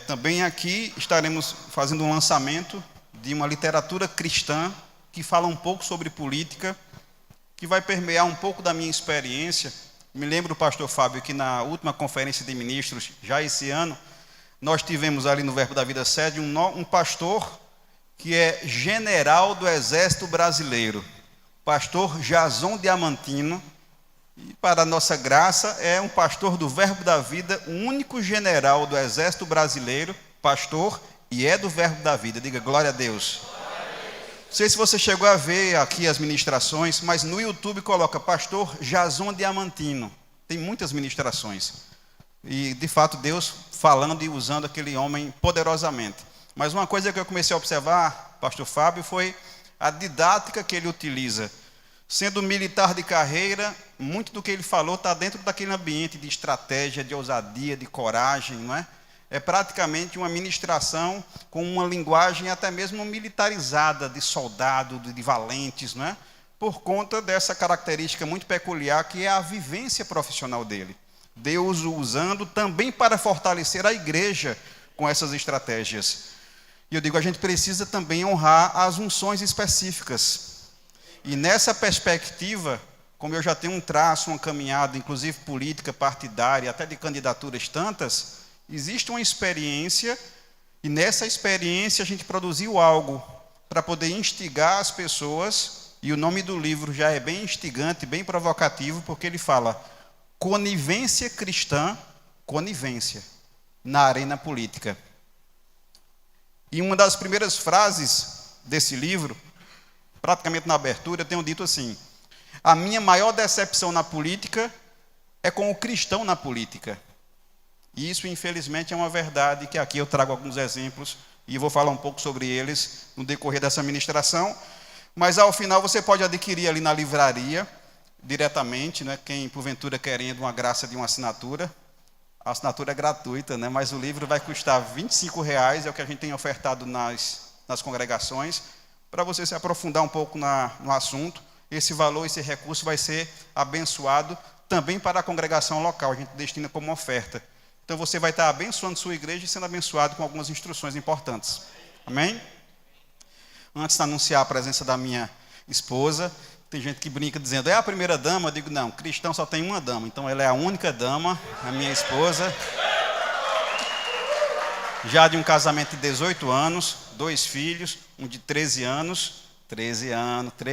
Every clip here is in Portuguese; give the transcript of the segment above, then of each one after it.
Também aqui estaremos fazendo um lançamento de uma literatura cristã que fala um pouco sobre política, que vai permear um pouco da minha experiência. Me lembro, pastor Fábio, que na última conferência de ministros, já esse ano, nós tivemos ali no Verbo da Vida sede um pastor que é general do Exército Brasileiro, pastor Jason Diamantino, e para a nossa graça é um pastor do Verbo da Vida, o único general do Exército Brasileiro, pastor, e é do Verbo da Vida. Diga glória a Deus. Não sei se você chegou a ver aqui as ministrações, mas no YouTube coloca pastor Jason Diamantino. Tem muitas ministrações. E, de fato, Deus falando e usando aquele homem poderosamente. Mas uma coisa que eu comecei a observar, pastor Fábio, foi a didática que ele utiliza. Sendo militar de carreira, muito do que ele falou está dentro daquele ambiente de estratégia, de ousadia, de coragem, não é? É praticamente uma ministração com uma linguagem até mesmo militarizada, de soldado, de valentes, não é? Por conta dessa característica muito peculiar que é a vivência profissional dele. Deus o usando também para fortalecer a igreja com essas estratégias. E eu digo, a gente precisa também honrar as unções específicas. E nessa perspectiva, como eu já tenho um traço, uma caminhada, inclusive política, partidária, até de candidaturas tantas, existe uma experiência, e nessa experiência a gente produziu algo para poder instigar as pessoas, e o nome do livro já é bem instigante, bem provocativo, porque ele fala conivência cristã, conivência na arena política. E uma das primeiras frases desse livro, praticamente na abertura, eu tenho dito assim: a minha maior decepção na política é com o cristão na política. E isso, infelizmente, é uma verdade que aqui eu trago alguns exemplos e vou falar um pouco sobre eles no decorrer dessa ministração. Mas, ao final, você pode adquirir ali na livraria, diretamente, né? Quem, porventura, querendo uma graça de uma assinatura. A assinatura é gratuita, né? Mas o livro vai custar R$25, é o que a gente tem ofertado nas congregações, para você se aprofundar um pouco no assunto. Esse valor, esse recurso vai ser abençoado também para a congregação local, a gente destina como oferta. Então você vai estar abençoando sua igreja e sendo abençoado com algumas instruções importantes. Amém? Antes de anunciar a presença da minha esposa, tem gente que brinca dizendo, é a primeira dama? Eu digo, não, cristão só tem uma dama, então ela é a única dama, a minha esposa. Já de um casamento de 18 anos, 2 filhos, um de 13 anos, 13 anos,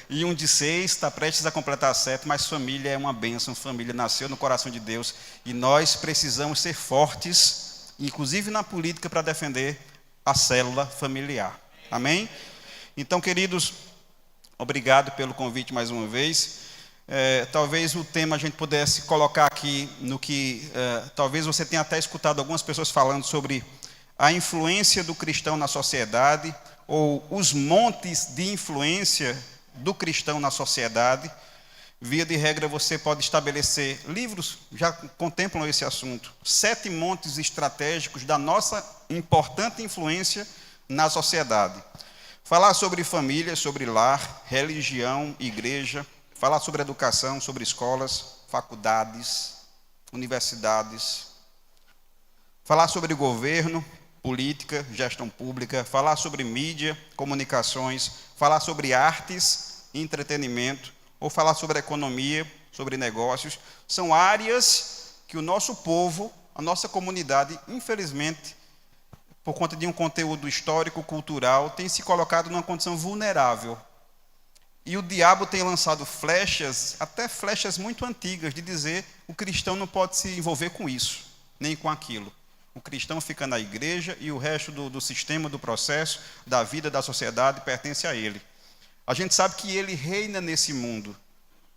e um de 6, está prestes a completar 7, mas família é uma bênção, família nasceu no coração de Deus, e nós precisamos ser fortes, inclusive na política, para defender a célula familiar. Amém? Então, queridos, obrigado pelo convite mais uma vez. Talvez o tema a gente pudesse colocar aqui no que talvez você tenha até escutado algumas pessoas falando sobre a influência do cristão na sociedade, ou os montes de influência do cristão na sociedade. Via de regra, você pode estabelecer, livros já contemplam esse assunto, 7 montes estratégicos da nossa importante influência na sociedade. Falar sobre família, sobre lar, religião, igreja, falar sobre educação, sobre escolas, faculdades, universidades, falar sobre governo, política, gestão pública, falar sobre mídia, comunicações, falar sobre artes, entretenimento, ou falar sobre economia, sobre negócios. São áreas que o nosso povo, a nossa comunidade, infelizmente, por conta de um conteúdo histórico, cultural, tem se colocado numa condição vulnerável. E o diabo tem lançado flechas, até flechas muito antigas, de dizer o cristão não pode se envolver com isso, nem com aquilo. O cristão fica na igreja e o resto do sistema, do processo, da vida, da sociedade, pertence a ele. A gente sabe que ele reina nesse mundo.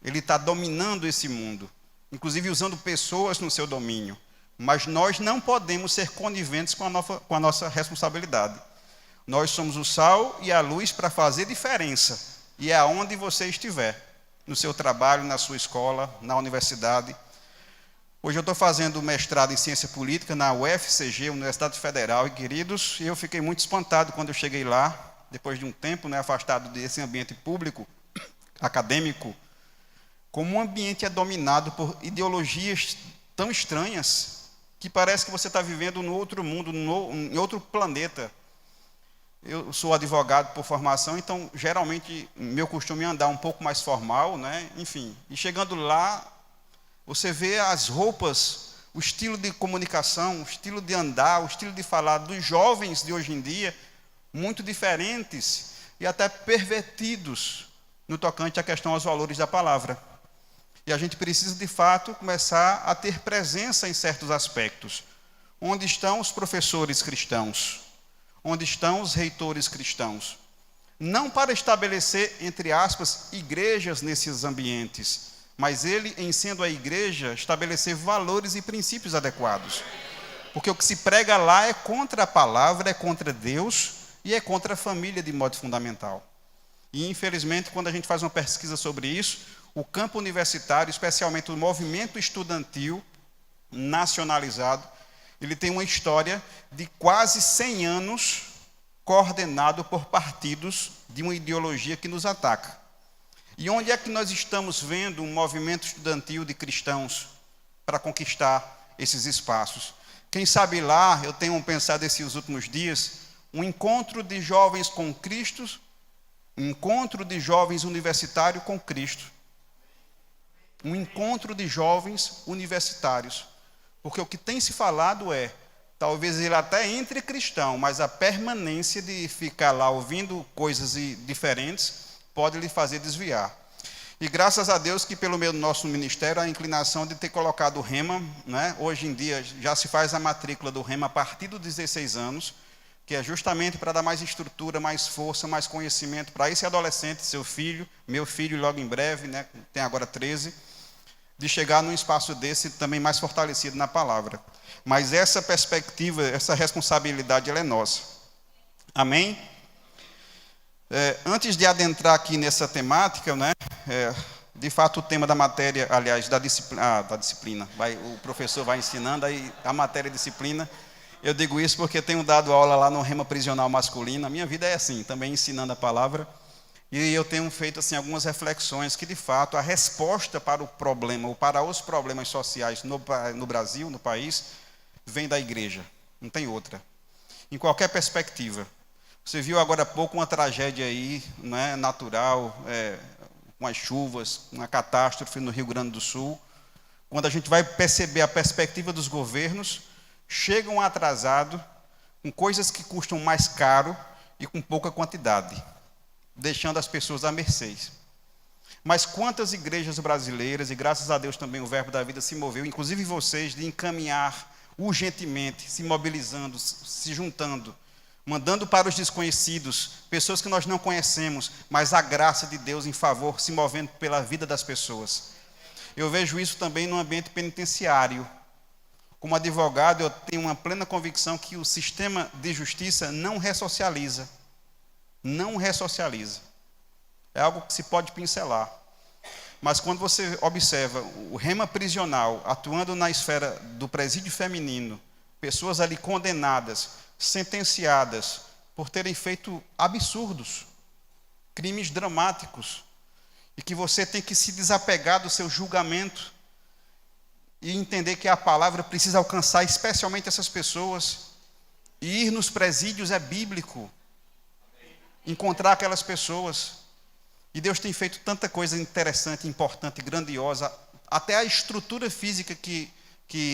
Ele está dominando esse mundo, inclusive usando pessoas no seu domínio. Mas nós não podemos ser coniventes com a nossa responsabilidade. Nós somos o sal e a luz para fazer diferença. E é aonde você estiver, no seu trabalho, na sua escola, na universidade. Hoje eu estou fazendo mestrado em ciência política na UFCG, Universidade Federal, e queridos, eu fiquei muito espantado quando eu cheguei lá, depois de um tempo, afastado desse ambiente público, acadêmico, como um ambiente é dominado por ideologias tão estranhas que parece que você está vivendo no outro mundo, em outro planeta. Eu sou advogado por formação, então geralmente meu costume é andar um pouco mais formal, né? Enfim, e chegando lá, você vê as roupas, o estilo de comunicação, o estilo de andar, o estilo de falar dos jovens de hoje em dia, muito diferentes e até pervertidos no tocante à questão aos valores da palavra. E a gente precisa, de fato, começar a ter presença em certos aspectos. Onde estão os professores cristãos? Onde estão os reitores cristãos? Não para estabelecer, entre aspas, igrejas nesses ambientes, mas ele, em sendo a igreja, estabelecer valores e princípios adequados. Porque o que se prega lá é contra a palavra, é contra Deus e é contra a família de modo fundamental. E, infelizmente, quando a gente faz uma pesquisa sobre isso, o campo universitário, especialmente o movimento estudantil nacionalizado, ele tem uma história de quase 100 anos coordenado por partidos de uma ideologia que nos ataca. E onde é que nós estamos vendo um movimento estudantil de cristãos para conquistar esses espaços? Quem sabe lá, eu tenho pensado esses últimos dias, um encontro de jovens com Cristo, um encontro de jovens universitários com Cristo. Um encontro de jovens universitários. Porque o que tem se falado é, talvez ele até entre cristão, mas a permanência de ficar lá ouvindo coisas diferentes pode lhe fazer desviar. E graças a Deus que pelo meio do nosso ministério a inclinação de ter colocado o Rema, né? Hoje em dia já se faz a matrícula do Rema a partir dos 16 anos, que é justamente para dar mais estrutura, mais força, mais conhecimento para esse adolescente, seu filho, meu filho logo em breve, né? Tem agora 13, de chegar num espaço desse também mais fortalecido na palavra. Mas essa perspectiva, essa responsabilidade, ela é nossa. Amém? Antes de adentrar aqui nessa temática, né, de fato o tema da matéria, aliás, da disciplina, o professor vai ensinando, aí a matéria disciplina, eu digo isso porque tenho dado aula lá no Rema Prisional Masculino, a minha vida é assim, também ensinando a palavra, e eu tenho feito assim, algumas reflexões que, de fato, a resposta para o problema, ou para os problemas sociais no Brasil, no país, vem da igreja, não tem outra. Em qualquer perspectiva. Você viu agora há pouco uma tragédia aí, né, natural, com as chuvas, uma catástrofe no Rio Grande do Sul. Quando a gente vai perceber a perspectiva dos governos, chegam atrasados, com coisas que custam mais caro e com pouca quantidade, deixando as pessoas à mercê. Mas quantas igrejas brasileiras, e graças a Deus também o Verbo da Vida se moveu, inclusive vocês, de encaminhar urgentemente, se mobilizando, se juntando, mandando para os desconhecidos, pessoas que nós não conhecemos, mas a graça de Deus em favor, se movendo pela vida das pessoas. Eu vejo isso também no ambiente penitenciário. Como advogado, eu tenho uma plena convicção que o sistema de justiça não ressocializa. Não ressocializa. É algo que se pode pincelar. Mas quando você observa o Rema prisional atuando na esfera do presídio feminino, pessoas ali condenadas, sentenciadas por terem feito absurdos, crimes dramáticos, e que você tem que se desapegar do seu julgamento e entender que a palavra precisa alcançar especialmente essas pessoas, e ir nos presídios é bíblico, encontrar aquelas pessoas. E Deus tem feito tanta coisa interessante, importante, grandiosa, até a estrutura física que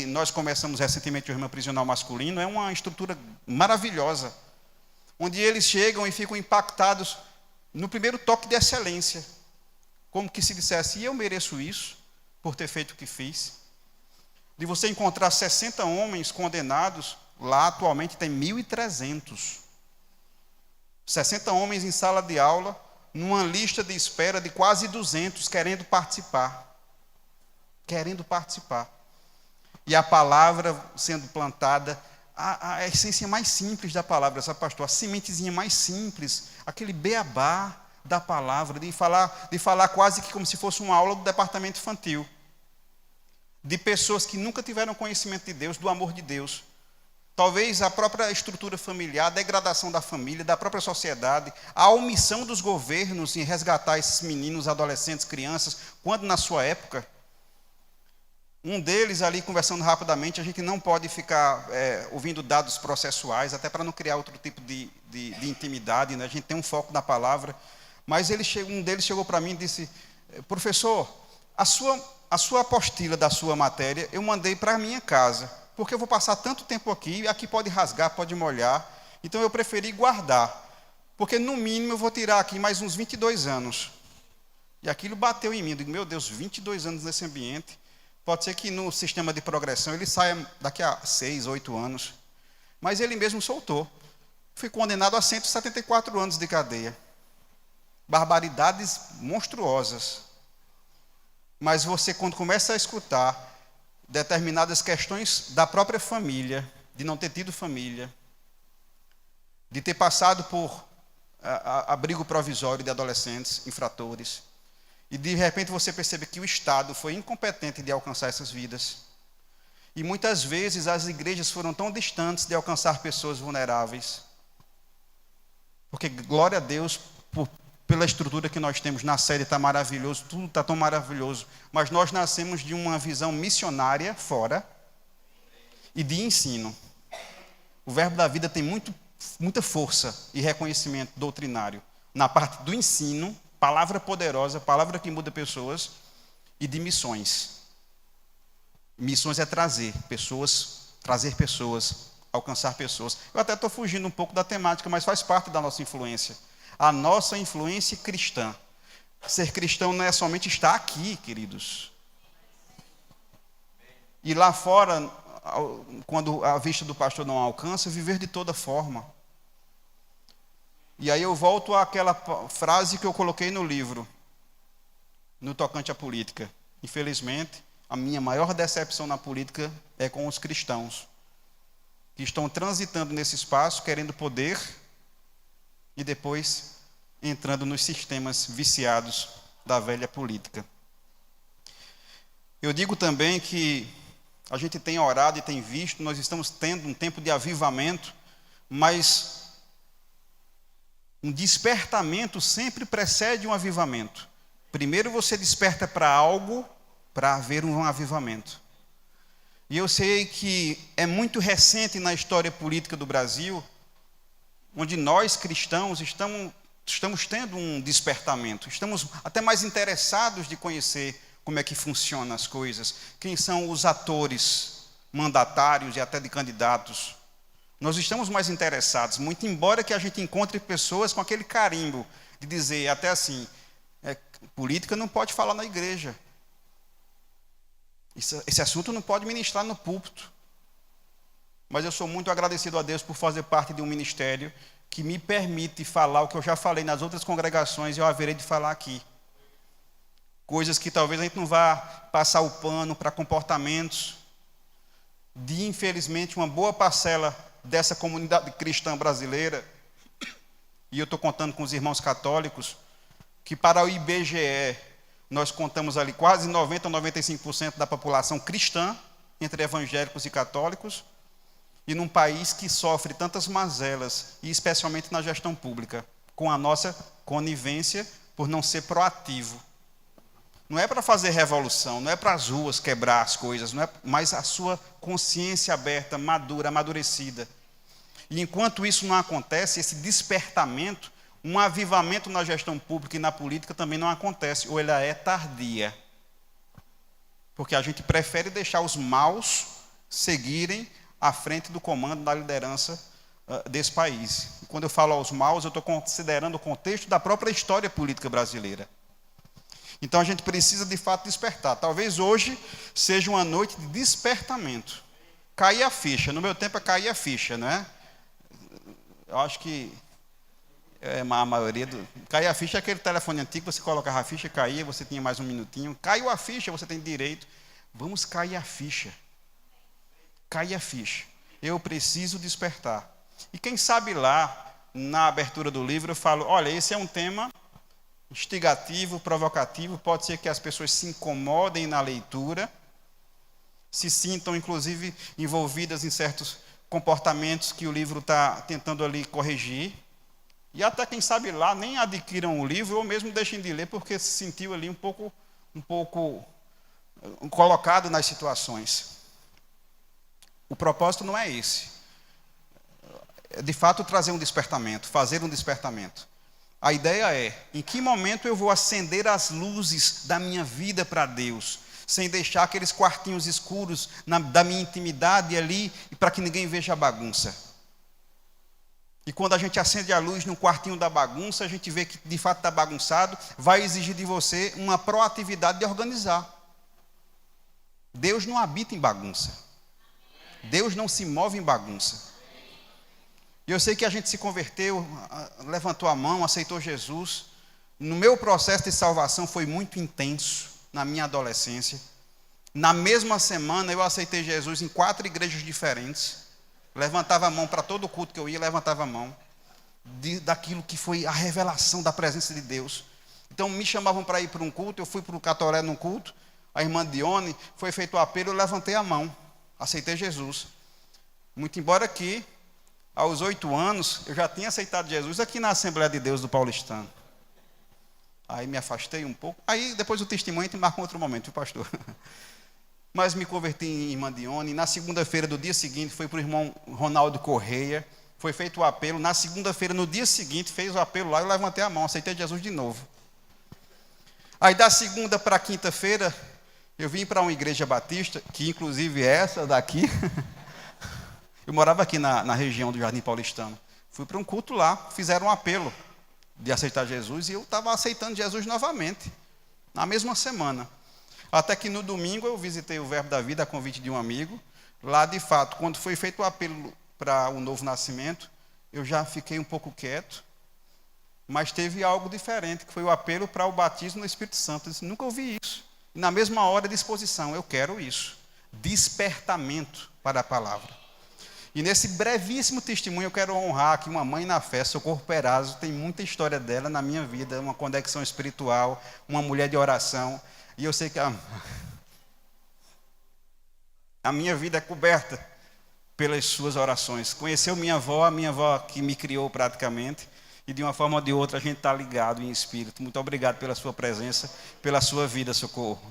nós começamos recentemente o Rema Prisional Masculino, é uma estrutura maravilhosa, onde eles chegam e ficam impactados no primeiro toque de excelência, como que se dissesse, e eu mereço isso, por ter feito o que fiz. De você encontrar 60 homens condenados, lá atualmente tem 1.300. 60 homens em sala de aula, numa lista de espera de quase 200, querendo participar. Querendo participar. E a palavra sendo plantada, a essência mais simples da palavra, sabe, pastor? A sementezinha mais simples, aquele beabá da palavra, de falar quase que como se fosse uma aula do departamento infantil. De pessoas que nunca tiveram conhecimento de Deus, do amor de Deus. talvez a própria estrutura familiar, a degradação da família, da própria sociedade, a omissão dos governos em resgatar esses meninos, adolescentes, crianças, quando na sua época, um deles ali, conversando rapidamente, a gente não pode ficar ouvindo dados processuais, até para não criar outro tipo de intimidade, né? A gente tem um foco na palavra, mas um deles chegou para mim e disse, professor, a sua apostila da sua matéria eu mandei para a minha casa, porque eu vou passar tanto tempo aqui pode rasgar, pode molhar, então eu preferi guardar, porque no mínimo eu vou tirar aqui mais uns 22 anos. E aquilo bateu em mim, eu digo, meu Deus, 22 anos nesse ambiente, pode ser que no sistema de progressão ele saia daqui a 6, 8 anos, mas ele mesmo soltou. Fui condenado a 174 anos de cadeia. Barbaridades monstruosas. Mas você, quando começa a escutar determinadas questões da própria família, de não ter tido família, de ter passado por abrigo provisório de adolescentes, infratores, e de repente você percebe que o Estado foi incompetente de alcançar essas vidas. E muitas vezes as igrejas foram tão distantes de alcançar pessoas vulneráveis. Porque, glória a Deus, pela estrutura que nós temos na sede, está maravilhoso, tudo está tão maravilhoso. Mas nós nascemos de uma visão missionária fora e de ensino. O verbo da vida tem muita força e reconhecimento doutrinário na parte do ensino, palavra poderosa, palavra que muda pessoas, e de missões. Missões é trazer pessoas, alcançar pessoas. Eu até estou fugindo um pouco da temática, mas faz parte da nossa influência. A nossa influência cristã. Ser cristão não é somente estar aqui, queridos. E lá fora, quando a vista do pastor não alcança, viver de toda forma. E aí eu volto àquela frase que eu coloquei no livro, no tocante à política. Infelizmente, a minha maior decepção na política é com os cristãos, que estão transitando nesse espaço, querendo poder, e depois entrando nos sistemas viciados da velha política. Eu digo também que a gente tem orado e tem visto, nós estamos tendo um tempo de avivamento, mas um despertamento sempre precede um avivamento. Primeiro você desperta para algo, para haver um avivamento. E eu sei que é muito recente na história política do Brasil, onde nós cristãos estamos tendo um despertamento, estamos até mais interessados de conhecer como é que funcionam as coisas, quem são os atores, mandatários e até de candidatos. Nós estamos mais interessados, muito embora que a gente encontre pessoas com aquele carimbo de dizer até assim, política não pode falar na igreja. Esse assunto não pode ministrar no púlpito. Mas eu sou muito agradecido a Deus por fazer parte de um ministério que me permite falar o que eu já falei nas outras congregações e eu haverei de falar aqui. Coisas que talvez a gente não vá passar o pano para comportamentos de, infelizmente, uma boa parcela dessa comunidade cristã brasileira, e eu estou contando com os irmãos católicos, que para o IBGE nós contamos ali quase 90% a 95% da população cristã, entre evangélicos e católicos, e num país que sofre tantas mazelas, e especialmente na gestão pública, com a nossa conivência por não ser proativo. Não é para fazer revolução, não é para as ruas quebrar as coisas, não é, mas a sua consciência aberta, madura, amadurecida. E enquanto isso não acontece, esse despertamento, um avivamento na gestão pública e na política também não acontece, ou ela é tardia. Porque a gente prefere deixar os maus seguirem à frente do comando da liderança desse país. E quando eu falo aos maus, eu estou considerando o contexto da própria história política brasileira. Então a gente precisa de fato despertar. Talvez hoje seja uma noite de despertamento. Cair a ficha. No meu tempo é cair a ficha, não é? Eu acho que a maioria do... Cair a ficha é aquele telefone antigo, você colocava a ficha, caía, você tinha mais um minutinho. Caiu a ficha, você tem direito. Vamos cair a ficha. Cair a ficha. Eu preciso despertar. E quem sabe lá, na abertura do livro, eu falo, olha, esse é um tema instigativo, provocativo, pode ser que as pessoas se incomodem na leitura, se sintam, inclusive, envolvidas em certos comportamentos que o livro está tentando ali corrigir. E até quem sabe lá nem adquiram o livro ou mesmo deixem de ler porque se sentiu ali um pouco colocado nas situações. O propósito não é esse. É de fato trazer um despertamento, fazer um despertamento. A ideia é, em que momento eu vou acender as luzes da minha vida para Deus, sem deixar aqueles quartinhos escuros da minha intimidade ali, e para que ninguém veja a bagunça. E quando a gente acende a luz no quartinho da bagunça, a gente vê que de fato está bagunçado, vai exigir de você uma proatividade de organizar. Deus não habita em bagunça. Deus não se move em bagunça. E eu sei que a gente se converteu, levantou a mão, aceitou Jesus. No meu processo de salvação foi muito intenso, na minha adolescência. Na mesma semana eu aceitei Jesus em 4 igrejas diferentes. Levantava a mão para todo culto que eu ia, levantava a mão. Daquilo que foi a revelação da presença de Deus. Então me chamavam para ir para um culto, eu fui para o Catoré num culto. A irmã Dione, foi feito o apelo, eu levantei a mão. Aceitei Jesus. Muito embora que aos 8 anos, eu já tinha aceitado Jesus aqui na Assembleia de Deus do Paulistano. Aí me afastei um pouco. Aí depois o testemunho te marca um outro momento, viu, pastor? Mas me converti em irmã Dione. Na segunda-feira do dia seguinte, foi para o irmão Ronaldo Correia. Foi feito o apelo. Na segunda-feira, no dia seguinte, fez o apelo lá. Eu levantei a mão, aceitei Jesus de novo. Aí da segunda para a quinta-feira, eu vim para uma igreja batista, que inclusive é essa daqui. Eu morava aqui na região do Jardim Paulistano. Fui para um culto lá, fizeram um apelo de aceitar Jesus e eu estava aceitando Jesus novamente, na mesma semana. Até que no domingo eu visitei o Verbo da Vida a convite de um amigo. Lá, de fato, quando foi feito o apelo para o novo nascimento, eu já fiquei um pouco quieto, mas teve algo diferente, que foi o apelo para o batismo no Espírito Santo. Eu disse, nunca ouvi isso. E na mesma hora, disposição, eu quero isso. Despertamento para a palavra. E nesse brevíssimo testemunho eu quero honrar aqui uma mãe na fé, Socorro Perazzo, tem muita história dela na minha vida, uma conexão espiritual, uma mulher de oração, e eu sei que a minha vida é coberta pelas suas orações. Conheceu minha avó que me criou praticamente, e de uma forma ou de outra a gente está ligado em espírito. Muito obrigado pela sua presença, pela sua vida, Socorro.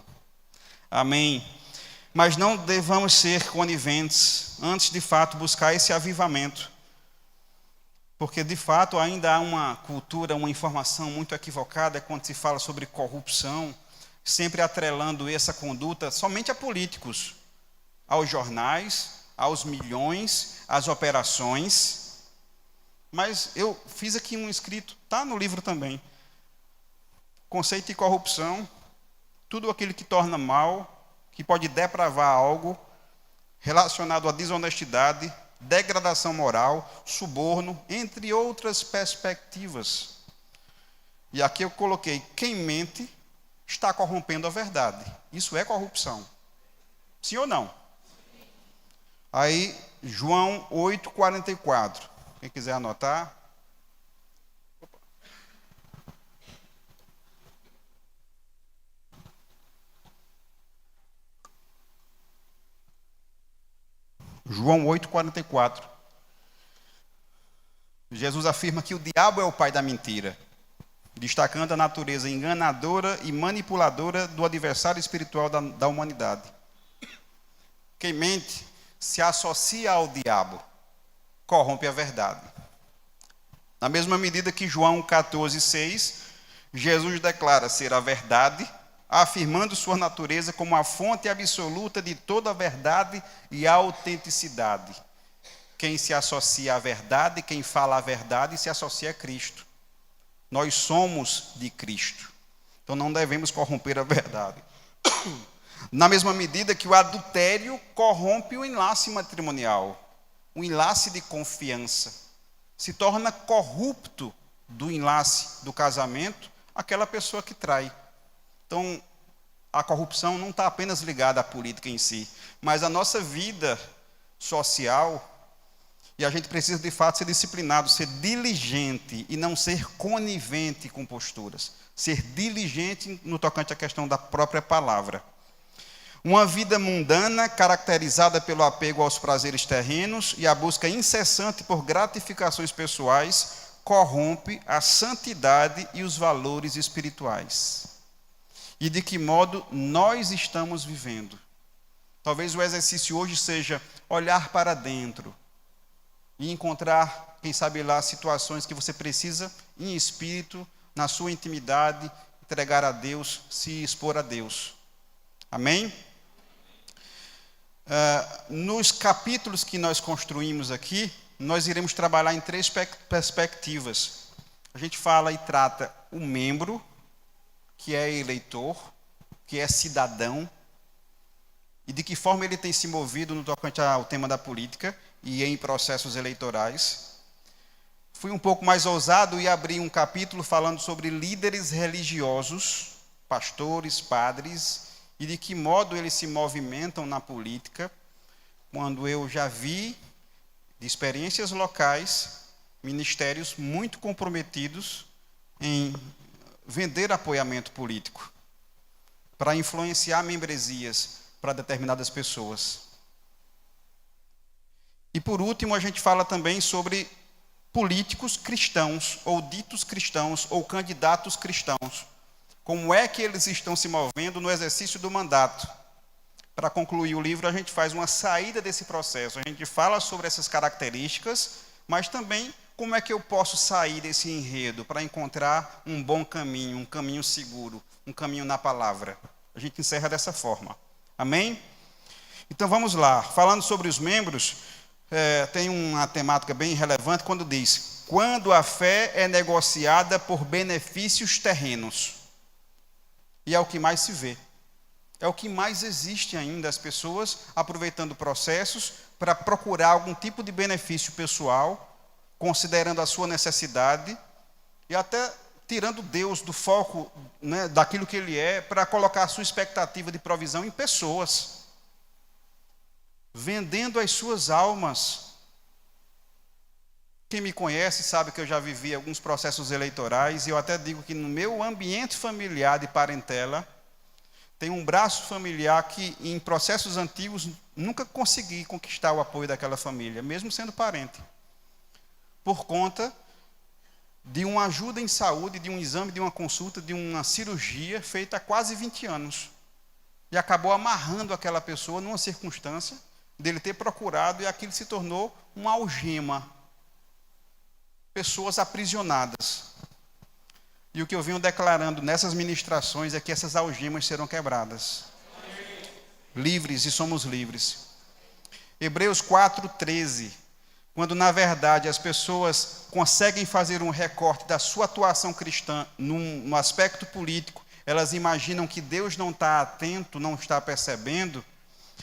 Amém. Mas não devamos ser coniventes antes de fato buscar esse avivamento. Porque de fato ainda há uma cultura, uma informação muito equivocada quando se fala sobre corrupção, sempre atrelando essa conduta somente a políticos, aos jornais, aos milhões, às operações. Mas eu fiz aqui um escrito, está no livro também. Conceito de corrupção, tudo aquilo que torna mal, que pode depravar algo relacionado à desonestidade, degradação moral, suborno, entre outras perspectivas. E aqui eu coloquei, quem mente está corrompendo a verdade. Isso é corrupção. Sim ou não? Aí, João 8,44. Quem quiser anotar. João 8,44. Jesus afirma que o diabo é o pai da mentira, destacando a natureza enganadora e manipuladora do adversário espiritual da humanidade. Quem mente se associa ao diabo, corrompe a verdade. Na mesma medida que João 14,6, Jesus declara ser a verdade, afirmando sua natureza como a fonte absoluta de toda a verdade e a autenticidade. Quem se associa à verdade, quem fala a verdade, se associa a Cristo. Nós somos de Cristo. Então não devemos corromper a verdade. Na mesma medida que o adultério corrompe o enlace matrimonial, o enlace de confiança, se torna corrupto do enlace do casamento aquela pessoa que trai. Então, a corrupção não está apenas ligada à política em si, mas à nossa vida social, e a gente precisa de fato ser disciplinado, ser diligente e não ser conivente com posturas, ser diligente no tocante à questão da própria palavra. Uma vida mundana, caracterizada pelo apego aos prazeres terrenos e a busca incessante por gratificações pessoais, corrompe a santidade e os valores espirituais. E de que modo nós estamos vivendo? Talvez o exercício hoje seja olhar para dentro e encontrar, quem sabe lá, situações que você precisa, em espírito, na sua intimidade, entregar a Deus, se expor a Deus. Amém? Nos capítulos que nós construímos aqui, nós iremos trabalhar em 3 perspectivas. A gente fala e trata o membro, que é eleitor, que é cidadão, e de que forma ele tem se movido no tocante ao tema da política e em processos eleitorais. Fui um pouco mais ousado e abri um capítulo falando sobre líderes religiosos, pastores, padres, e de que modo eles se movimentam na política, quando eu já vi, de experiências locais, ministérios muito comprometidos em vender apoiamento político, para influenciar membresias para determinadas pessoas. E por último, a gente fala também sobre políticos cristãos, ou ditos cristãos, ou candidatos cristãos. Como é que eles estão se movendo no exercício do mandato? Para concluir o livro, a gente faz uma saída desse processo. A gente fala sobre essas características, mas também como é que eu posso sair desse enredo para encontrar um bom caminho, um caminho seguro, um caminho na palavra. A gente encerra dessa forma. Amém? Então vamos lá. Falando sobre os membros, tem uma temática bem relevante quando diz: quando a fé é negociada por benefícios terrenos. E é o que mais se vê. É o que mais existe ainda, as pessoas aproveitando processos para procurar algum tipo de benefício pessoal, considerando a sua necessidade e até tirando Deus do foco, né, daquilo que Ele é, para colocar a sua expectativa de provisão em pessoas. Vendendo as suas almas. Quem me conhece sabe que eu já vivi alguns processos eleitorais e eu até digo que no meu ambiente familiar de parentela, tem um braço familiar que em processos antigos nunca consegui conquistar o apoio daquela família, mesmo sendo parente. Por conta de uma ajuda em saúde, de um exame, de uma consulta, de uma cirurgia feita há quase 20 anos. E acabou amarrando aquela pessoa numa circunstância dele ter procurado e aquilo se tornou uma algema. Pessoas aprisionadas. E o que eu venho declarando nessas ministrações é que essas algemas serão quebradas. Livres, e somos livres. Hebreus 4:13. Quando, na verdade, as pessoas conseguem fazer um recorte da sua atuação cristã no aspecto político, elas imaginam que Deus não está atento, não está percebendo,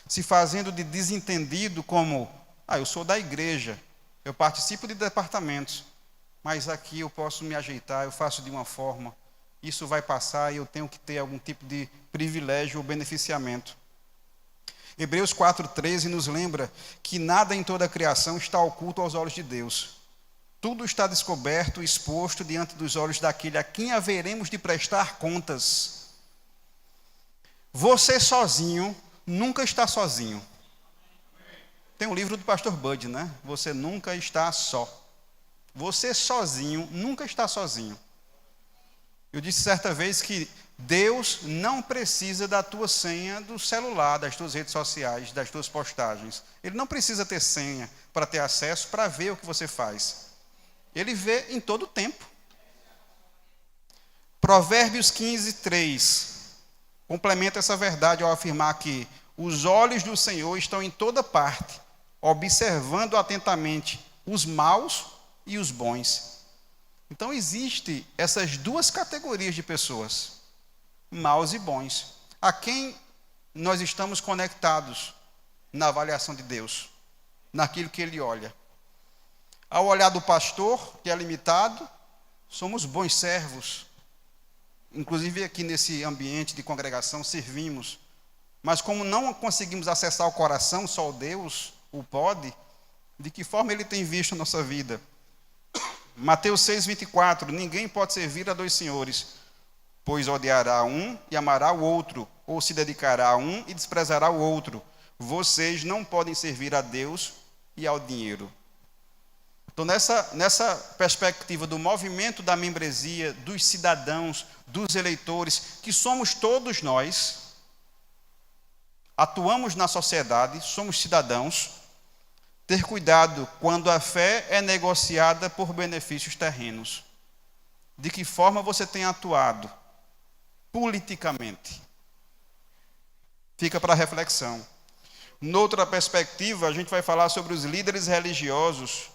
se fazendo de desentendido como: eu sou da igreja, eu participo de departamentos, mas aqui eu posso me ajeitar, eu faço de uma forma, isso vai passar e eu tenho que ter algum tipo de privilégio ou beneficiamento. Hebreus 4:13 nos lembra que nada em toda a criação está oculto aos olhos de Deus. Tudo está descoberto e exposto diante dos olhos daquele a quem haveremos de prestar contas. Você sozinho nunca está sozinho. Tem um livro do pastor Bud, né? Você nunca está só. Você sozinho nunca está sozinho. Eu disse certa vez que Deus não precisa da tua senha do celular, das tuas redes sociais, das tuas postagens. Ele não precisa ter senha para ter acesso, para ver o que você faz. Ele vê em todo o tempo. Provérbios 15:3 complementa essa verdade ao afirmar que os olhos do Senhor estão em toda parte, observando atentamente os maus e os bons. Então existem essas duas categorias de pessoas, maus e bons. A quem nós estamos conectados na avaliação de Deus, naquilo que Ele olha. Ao olhar do pastor, que é limitado, somos bons servos. Inclusive aqui nesse ambiente de congregação servimos. Mas como não conseguimos acessar o coração, só Deus o pode, de que forma Ele tem visto a nossa vida? Mateus 6:24, ninguém pode servir a dois senhores, pois odiará um e amará o outro, ou se dedicará a um e desprezará o outro. Vocês não podem servir a Deus e ao dinheiro. Então, nessa perspectiva do movimento da membresia, dos cidadãos, dos eleitores, que somos todos nós, atuamos na sociedade, somos cidadãos, ter cuidado quando a fé é negociada por benefícios terrenos. De que forma você tem atuado politicamente? Fica para reflexão. Noutra perspectiva, a gente vai falar sobre os líderes religiosos.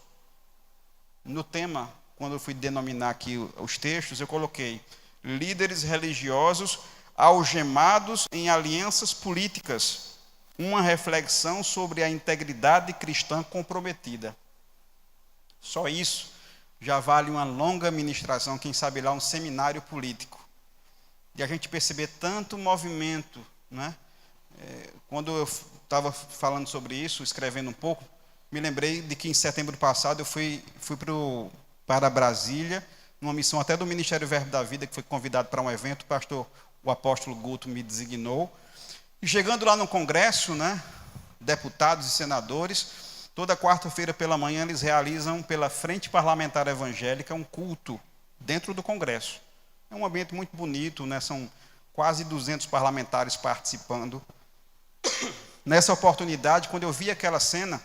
No tema, quando eu fui denominar aqui os textos, eu coloquei líderes religiosos algemados em alianças políticas. Uma reflexão sobre a integridade cristã comprometida. Só isso já vale uma longa ministração, quem sabe lá um seminário político. E a gente perceber tanto movimento, né? Quando eu estava falando sobre isso, escrevendo um pouco, me lembrei de que em setembro passado eu fui para Brasília, numa missão até do Ministério Verbo da Vida, que foi convidado para um evento, o apóstolo Guto me designou. E chegando lá no Congresso, né, deputados e senadores, toda quarta-feira pela manhã eles realizam pela Frente Parlamentar Evangélica um culto dentro do Congresso. É um ambiente muito bonito, né, são quase 200 parlamentares participando. Nessa oportunidade, quando eu vi aquela cena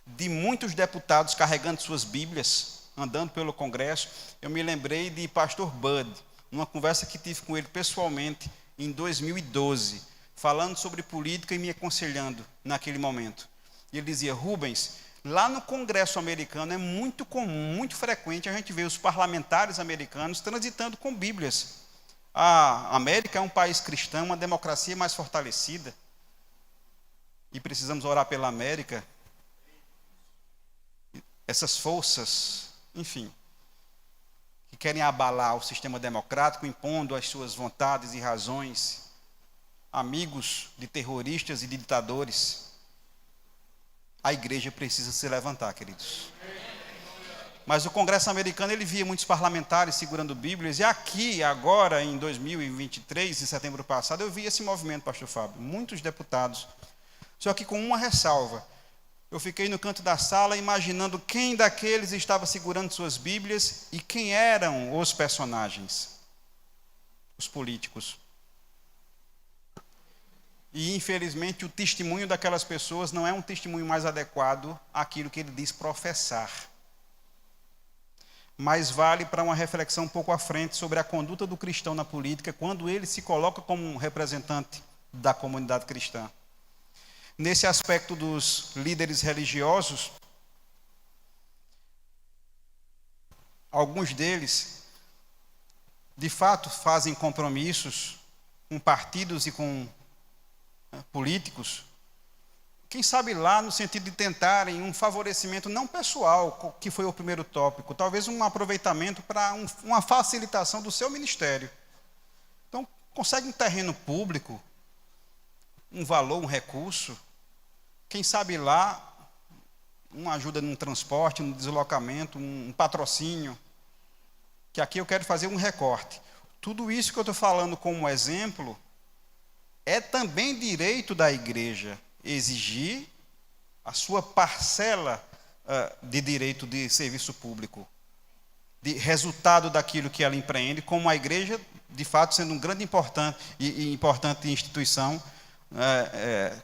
de muitos deputados carregando suas Bíblias, andando pelo Congresso, eu me lembrei de pastor Bud, numa conversa que tive com ele pessoalmente em 2012, falando sobre política e me aconselhando naquele momento. E ele dizia: Rubens, lá no Congresso americano é muito comum, muito frequente a gente ver os parlamentares americanos transitando com Bíblias. A América é um país cristão, uma democracia mais fortalecida, e precisamos orar pela América. Essas forças, enfim, que querem abalar o sistema democrático, impondo as suas vontades e razões, amigos de terroristas e de ditadores. A igreja precisa se levantar, queridos. Mas o Congresso americano, ele via muitos parlamentares segurando Bíblias, e aqui, agora, em 2023, em setembro passado, eu vi esse movimento, pastor Fábio, muitos deputados, só que com uma ressalva. Eu fiquei no canto da sala imaginando quem daqueles estava segurando suas Bíblias e quem eram os personagens, os políticos. E, infelizmente, o testemunho daquelas pessoas não é um testemunho mais adequado àquilo que ele diz professar. Mas vale para uma reflexão um pouco à frente sobre a conduta do cristão na política, quando ele se coloca como um representante da comunidade cristã. Nesse aspecto dos líderes religiosos, alguns deles, de fato, fazem compromissos com partidos e com políticos, quem sabe lá no sentido de tentarem um favorecimento não pessoal, que foi o primeiro tópico, talvez um aproveitamento para uma facilitação do seu ministério. Então, consegue um terreno público, um valor, um recurso, quem sabe lá, uma ajuda num transporte, num deslocamento, um patrocínio, que aqui eu quero fazer um recorte. Tudo isso que eu estou falando como exemplo, é também direito da igreja exigir a sua parcela de direito de serviço público, de resultado daquilo que ela empreende, como a igreja, de fato, sendo um grande e importante instituição,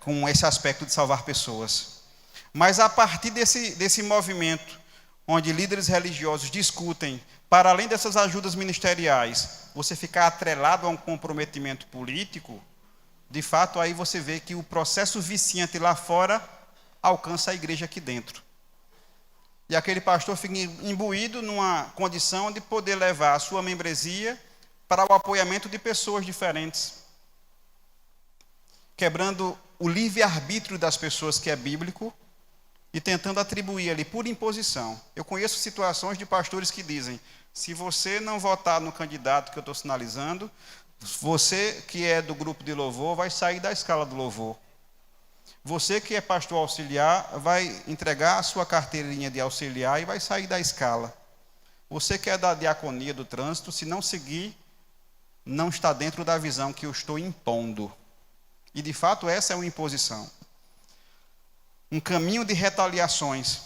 com esse aspecto de salvar pessoas. Mas a partir desse movimento, onde líderes religiosos discutem, para além dessas ajudas ministeriais, você ficar atrelado a um comprometimento político, de fato, aí você vê que o processo viciante lá fora alcança a igreja aqui dentro. E aquele pastor fica imbuído numa condição de poder levar a sua membresia para o apoiamento de pessoas diferentes, quebrando o livre-arbítrio das pessoas, que é bíblico, e tentando atribuir ali por imposição. Eu conheço situações de pastores que dizem: se você não votar no candidato que eu estou sinalizando, você que é do grupo de louvor vai sair da escala do louvor. Você que é pastor auxiliar vai entregar a sua carteirinha de auxiliar e vai sair da escala. Você que é da diaconia do trânsito, se não seguir não está dentro da visão que eu estou impondo. E, de fato, essa é uma imposição. Um caminho de retaliações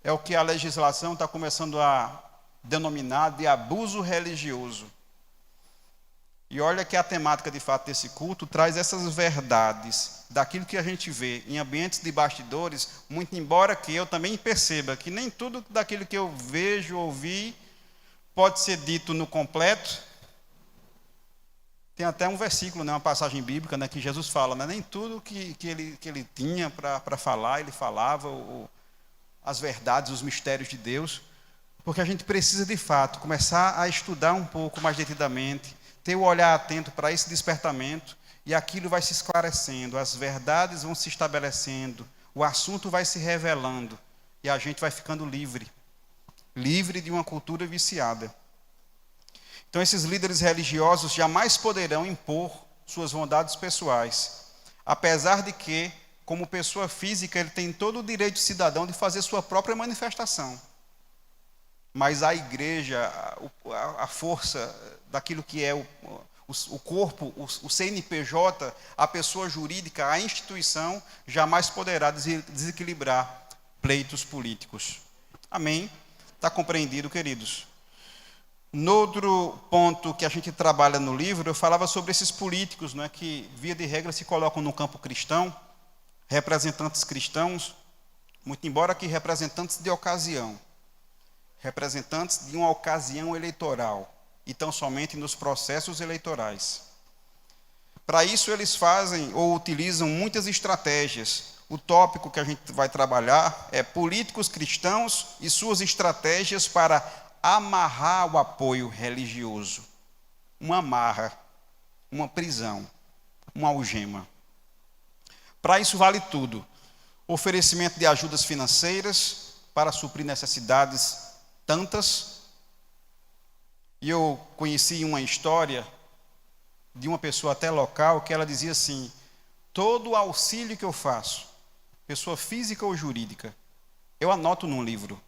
é o que a legislação está começando a denominar de abuso religioso. E olha que a temática, de fato, desse culto traz essas verdades daquilo que a gente vê em ambientes de bastidores, muito embora que eu também perceba que nem tudo daquilo que eu vejo, ouvi, pode ser dito no completo. Tem até um versículo, né, uma passagem bíblica, né, que Jesus fala, né, nem tudo que ele tinha para falar, ele falava, as verdades, os mistérios de Deus, porque a gente precisa, de fato, começar a estudar um pouco mais detidamente, ter o olhar atento para esse despertamento, e aquilo vai se esclarecendo, as verdades vão se estabelecendo, o assunto vai se revelando, e a gente vai ficando livre de uma cultura viciada. Então, esses líderes religiosos jamais poderão impor suas vontades pessoais, apesar de que, como pessoa física, ele tem todo o direito cidadão de fazer sua própria manifestação. Mas a igreja, a força daquilo que é o corpo, o CNPJ, a pessoa jurídica, a instituição, jamais poderá desequilibrar pleitos políticos. Amém? Está compreendido, queridos? No outro ponto que a gente trabalha no livro, eu falava sobre esses políticos, não é, que, via de regra, se colocam no campo cristão, representantes cristãos, muito embora que representantes de ocasião, representantes de uma ocasião eleitoral, e tão somente nos processos eleitorais. Para isso, eles fazem ou utilizam muitas estratégias. O tópico que a gente vai trabalhar é políticos cristãos e suas estratégias para amarrar o apoio religioso. Uma amarra, uma prisão, uma algema. Para isso vale tudo. Oferecimento de ajudas financeiras para suprir necessidades tantas. E eu conheci uma história de uma pessoa até local que ela dizia assim: todo auxílio que eu faço, pessoa física ou jurídica, eu anoto num livro.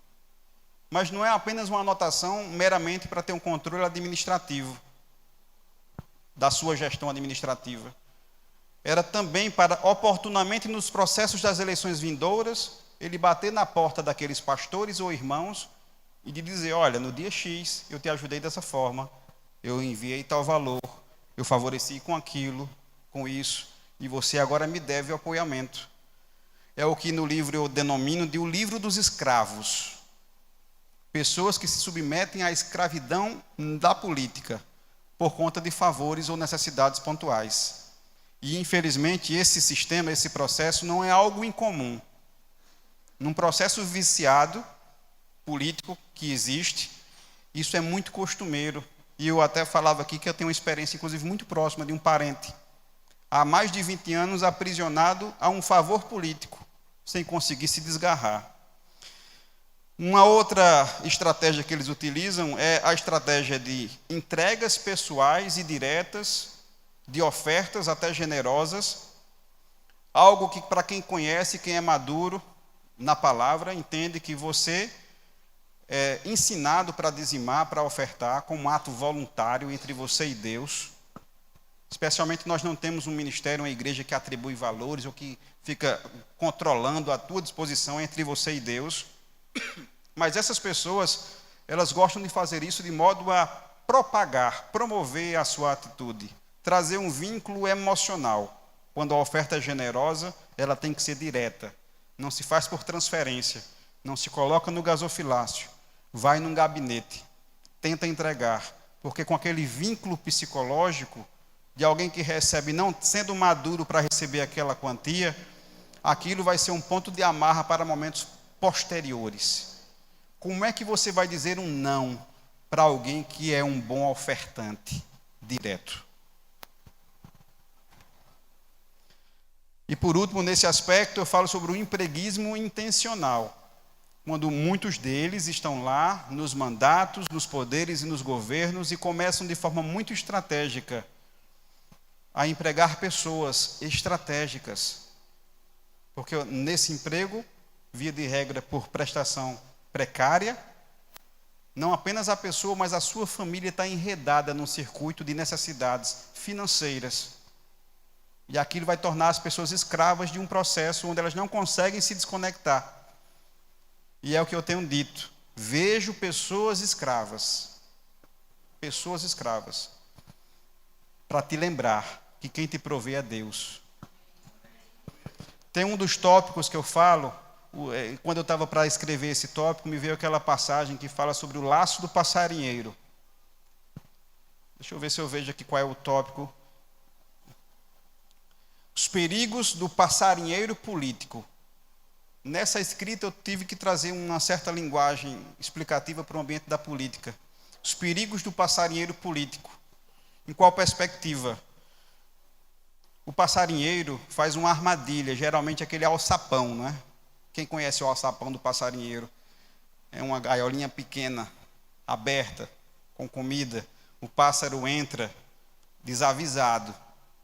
Mas não é apenas uma anotação meramente para ter um controle administrativo da sua gestão administrativa. Era também para, oportunamente, nos processos das eleições vindouras, ele bater na porta daqueles pastores ou irmãos e de dizer: olha, no dia X eu te ajudei dessa forma, eu enviei tal valor, eu favoreci com aquilo, com isso, e você agora me deve o apoiamento. É o que no livro eu denomino de o livro dos escravos. Pessoas que se submetem à escravidão da política por conta de favores ou necessidades pontuais. E, infelizmente, esse sistema, esse processo não é algo incomum. Num processo viciado, político, que existe, isso é muito costumeiro. E eu até falava aqui que eu tenho uma experiência, inclusive, muito próxima de um parente. Há mais de 20 anos aprisionado a um favor político, sem conseguir se desgarrar. Uma outra estratégia que eles utilizam é a estratégia de entregas pessoais e diretas, de ofertas até generosas, algo que, para quem conhece, quem é maduro na palavra, entende que você é ensinado para dizimar, para ofertar, como um ato voluntário entre você e Deus. Especialmente nós não temos um ministério, uma igreja que atribui valores ou que fica controlando a tua disposição entre você e Deus. Mas essas pessoas, elas gostam de fazer isso de modo a propagar, promover a sua atitude, trazer um vínculo emocional. Quando a oferta é generosa, ela tem que ser direta. Não se faz por transferência, não se coloca no gasofilácio, vai num gabinete, tenta entregar, porque com aquele vínculo psicológico de alguém que recebe, não sendo maduro para receber aquela quantia, aquilo vai ser um ponto de amarra para momentos posteriores. Como é que você vai dizer um não para alguém que é um bom ofertante direto? E por último, nesse aspecto, eu falo sobre o empreguismo intencional, quando muitos deles estão lá nos mandatos, nos poderes e nos governos e começam de forma muito estratégica a empregar pessoas estratégicas. Porque nesse emprego, via de regra por prestação precária, não apenas a pessoa, mas a sua família está enredada num circuito de necessidades financeiras. E aquilo vai tornar as pessoas escravas de um processo onde elas não conseguem se desconectar. E é o que eu tenho dito. Vejo pessoas escravas, para te lembrar que quem te provê é Deus. Tem um dos tópicos que eu falo, quando eu estava para escrever esse tópico, me veio aquela passagem que fala sobre o laço do passarinheiro. Deixa eu ver se eu vejo aqui qual é o tópico. Os perigos do passarinheiro político. Nessa escrita eu tive que trazer uma certa linguagem explicativa para o ambiente da política. Os perigos do passarinheiro político. Em qual perspectiva? O passarinheiro faz uma armadilha, geralmente aquele alçapão, não é? Quem conhece o alçapão do passarinheiro? É uma gaiolinha pequena, aberta, com comida. O pássaro entra desavisado.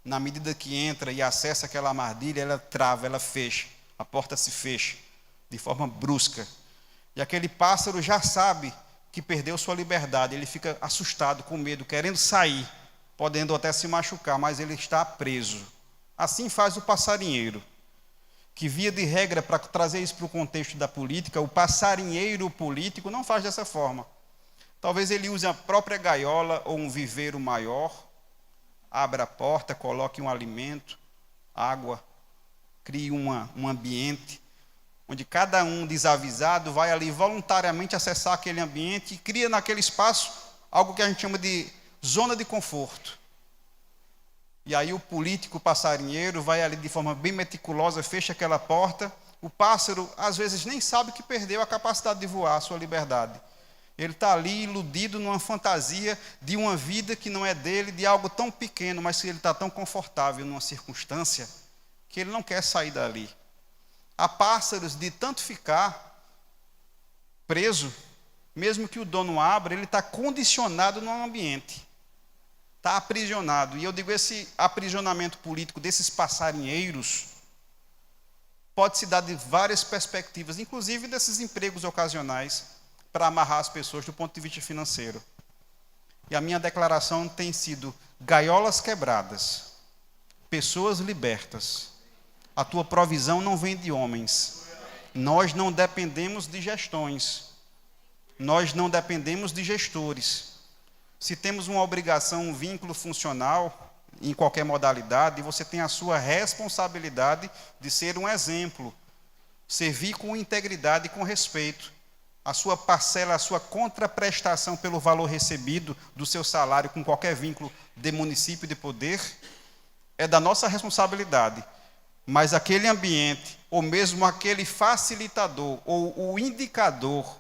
Na medida que entra e acessa aquela armadilha, ela trava, ela fecha. A porta se fecha de forma brusca. E aquele pássaro já sabe que perdeu sua liberdade. Ele fica assustado, com medo, querendo sair, podendo até se machucar, mas ele está preso. Assim faz o passarinheiro, que via de regra, para trazer isso para o contexto da política, o passarinheiro político não faz dessa forma. Talvez ele use a própria gaiola ou um viveiro maior, abra a porta, coloque um alimento, água, crie um ambiente, onde cada um desavisado vai ali voluntariamente acessar aquele ambiente e cria naquele espaço algo que a gente chama de zona de conforto. E aí o político passarinheiro vai ali de forma bem meticulosa, fecha aquela porta. O pássaro, às vezes, nem sabe que perdeu a capacidade de voar, a sua liberdade. Ele está ali iludido numa fantasia de uma vida que não é dele, de algo tão pequeno, mas que ele está tão confortável numa circunstância que ele não quer sair dali. Há pássaros de tanto ficar preso, mesmo que o dono abra, ele está condicionado num ambiente. Está aprisionado. E eu digo, esse aprisionamento político desses passarinheiros pode se dar de várias perspectivas, inclusive desses empregos ocasionais, para amarrar as pessoas do ponto de vista financeiro. E a minha declaração tem sido: gaiolas quebradas, pessoas libertas. A tua provisão não vem de homens. Nós não dependemos de gestões. Nós não dependemos de gestores. Se temos uma obrigação, um vínculo funcional, em qualquer modalidade, você tem a sua responsabilidade de ser um exemplo, servir com integridade e com respeito. A sua parcela, a sua contraprestação pelo valor recebido do seu salário com qualquer vínculo de município de poder, é da nossa responsabilidade. Mas aquele ambiente, ou mesmo aquele facilitador, ou o indicador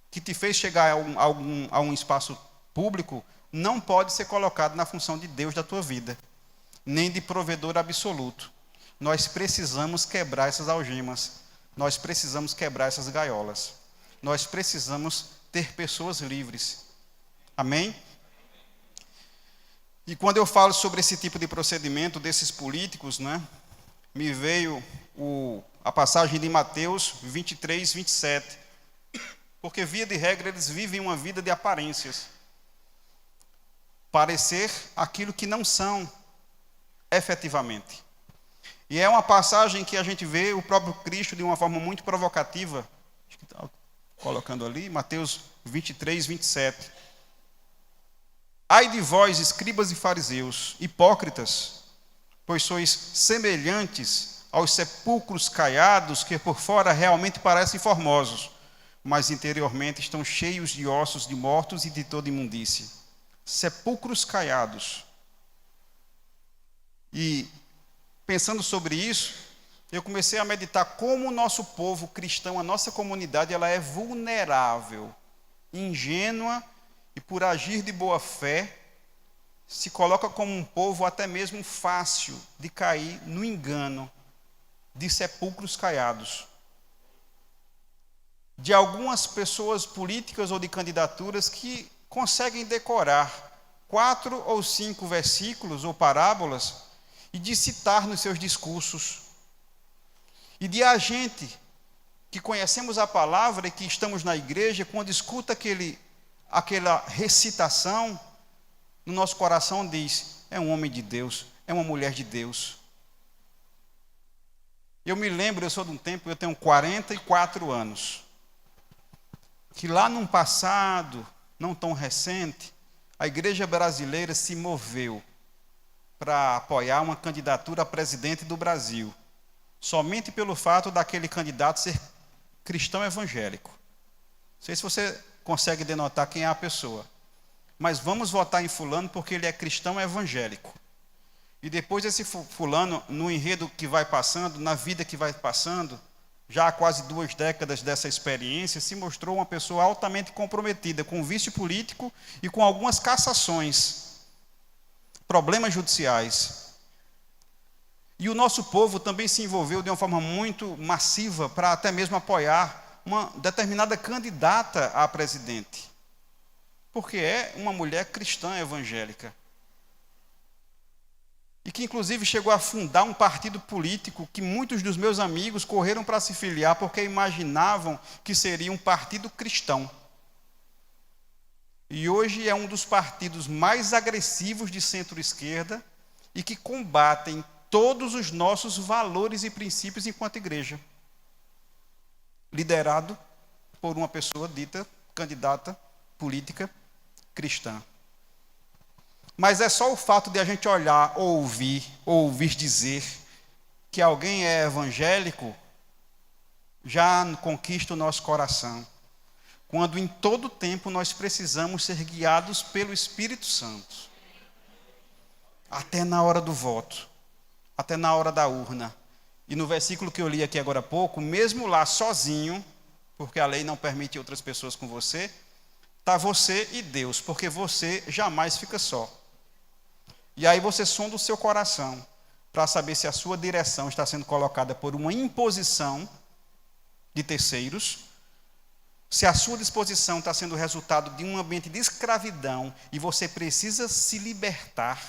que te fez chegar a um espaço público, não pode ser colocado na função de Deus da tua vida, nem de provedor absoluto. Nós precisamos quebrar essas algemas, nós precisamos quebrar essas gaiolas, nós precisamos ter pessoas livres. Amém? E quando eu falo sobre esse tipo de procedimento desses políticos, né, me veio a passagem de Mateus 23, 27, porque via de regra eles vivem uma vida de aparências, parecer aquilo que não são efetivamente. E é uma passagem que a gente vê o próprio Cristo de uma forma muito provocativa, acho que está colocando ali, Mateus 23, 27. Ai de vós, escribas e fariseus, hipócritas, pois sois semelhantes aos sepulcros caiados, que por fora realmente parecem formosos, mas interiormente estão cheios de ossos de mortos e de toda imundície. Sepulcros caiados. E pensando sobre isso, eu comecei a meditar como o nosso povo cristão, a nossa comunidade, ela é vulnerável, ingênua e, por agir de boa fé, se coloca como um povo até mesmo fácil de cair no engano de sepulcros caiados. De algumas pessoas políticas ou de candidaturas que conseguem decorar 4 ou 5 versículos ou parábolas e de citar nos seus discursos. E de a gente que conhecemos a palavra e que estamos na igreja, quando escuta aquele aquela recitação, no nosso coração diz: é um homem de Deus, é uma mulher de Deus. Eu me lembro, eu sou de um tempo, eu tenho 44 anos, que lá num passado, não tão recente, a igreja brasileira se moveu para apoiar uma candidatura a presidente do Brasil, somente pelo fato daquele candidato ser cristão evangélico. Não sei se você consegue denotar quem é a pessoa, mas vamos votar em fulano porque ele é cristão evangélico. E depois esse fulano, no enredo que vai passando, na vida que vai passando, já há quase 2 décadas dessa experiência, se mostrou uma pessoa altamente comprometida com o vício político e com algumas cassações, problemas judiciais. E o nosso povo também se envolveu de uma forma muito massiva para até mesmo apoiar uma determinada candidata a presidente, porque é uma mulher cristã evangélica. E que inclusive chegou a fundar um partido político que muitos dos meus amigos correram para se filiar porque imaginavam que seria um partido cristão. E hoje é um dos partidos mais agressivos de centro-esquerda e que combatem todos os nossos valores e princípios enquanto igreja. Liderado por uma pessoa dita candidata política cristã. Mas é só o fato de a gente olhar, ou ouvir dizer que alguém é evangélico, já conquista o nosso coração. Quando em todo tempo nós precisamos ser guiados pelo Espírito Santo. Até na hora do voto, até na hora da urna. E no versículo que eu li aqui agora há pouco, mesmo lá sozinho, porque a lei não permite outras pessoas com você, está você e Deus, porque você jamais fica só. E aí você sonda o seu coração para saber se a sua direção está sendo colocada por uma imposição de terceiros, se a sua disposição está sendo resultado de um ambiente de escravidão e você precisa se libertar,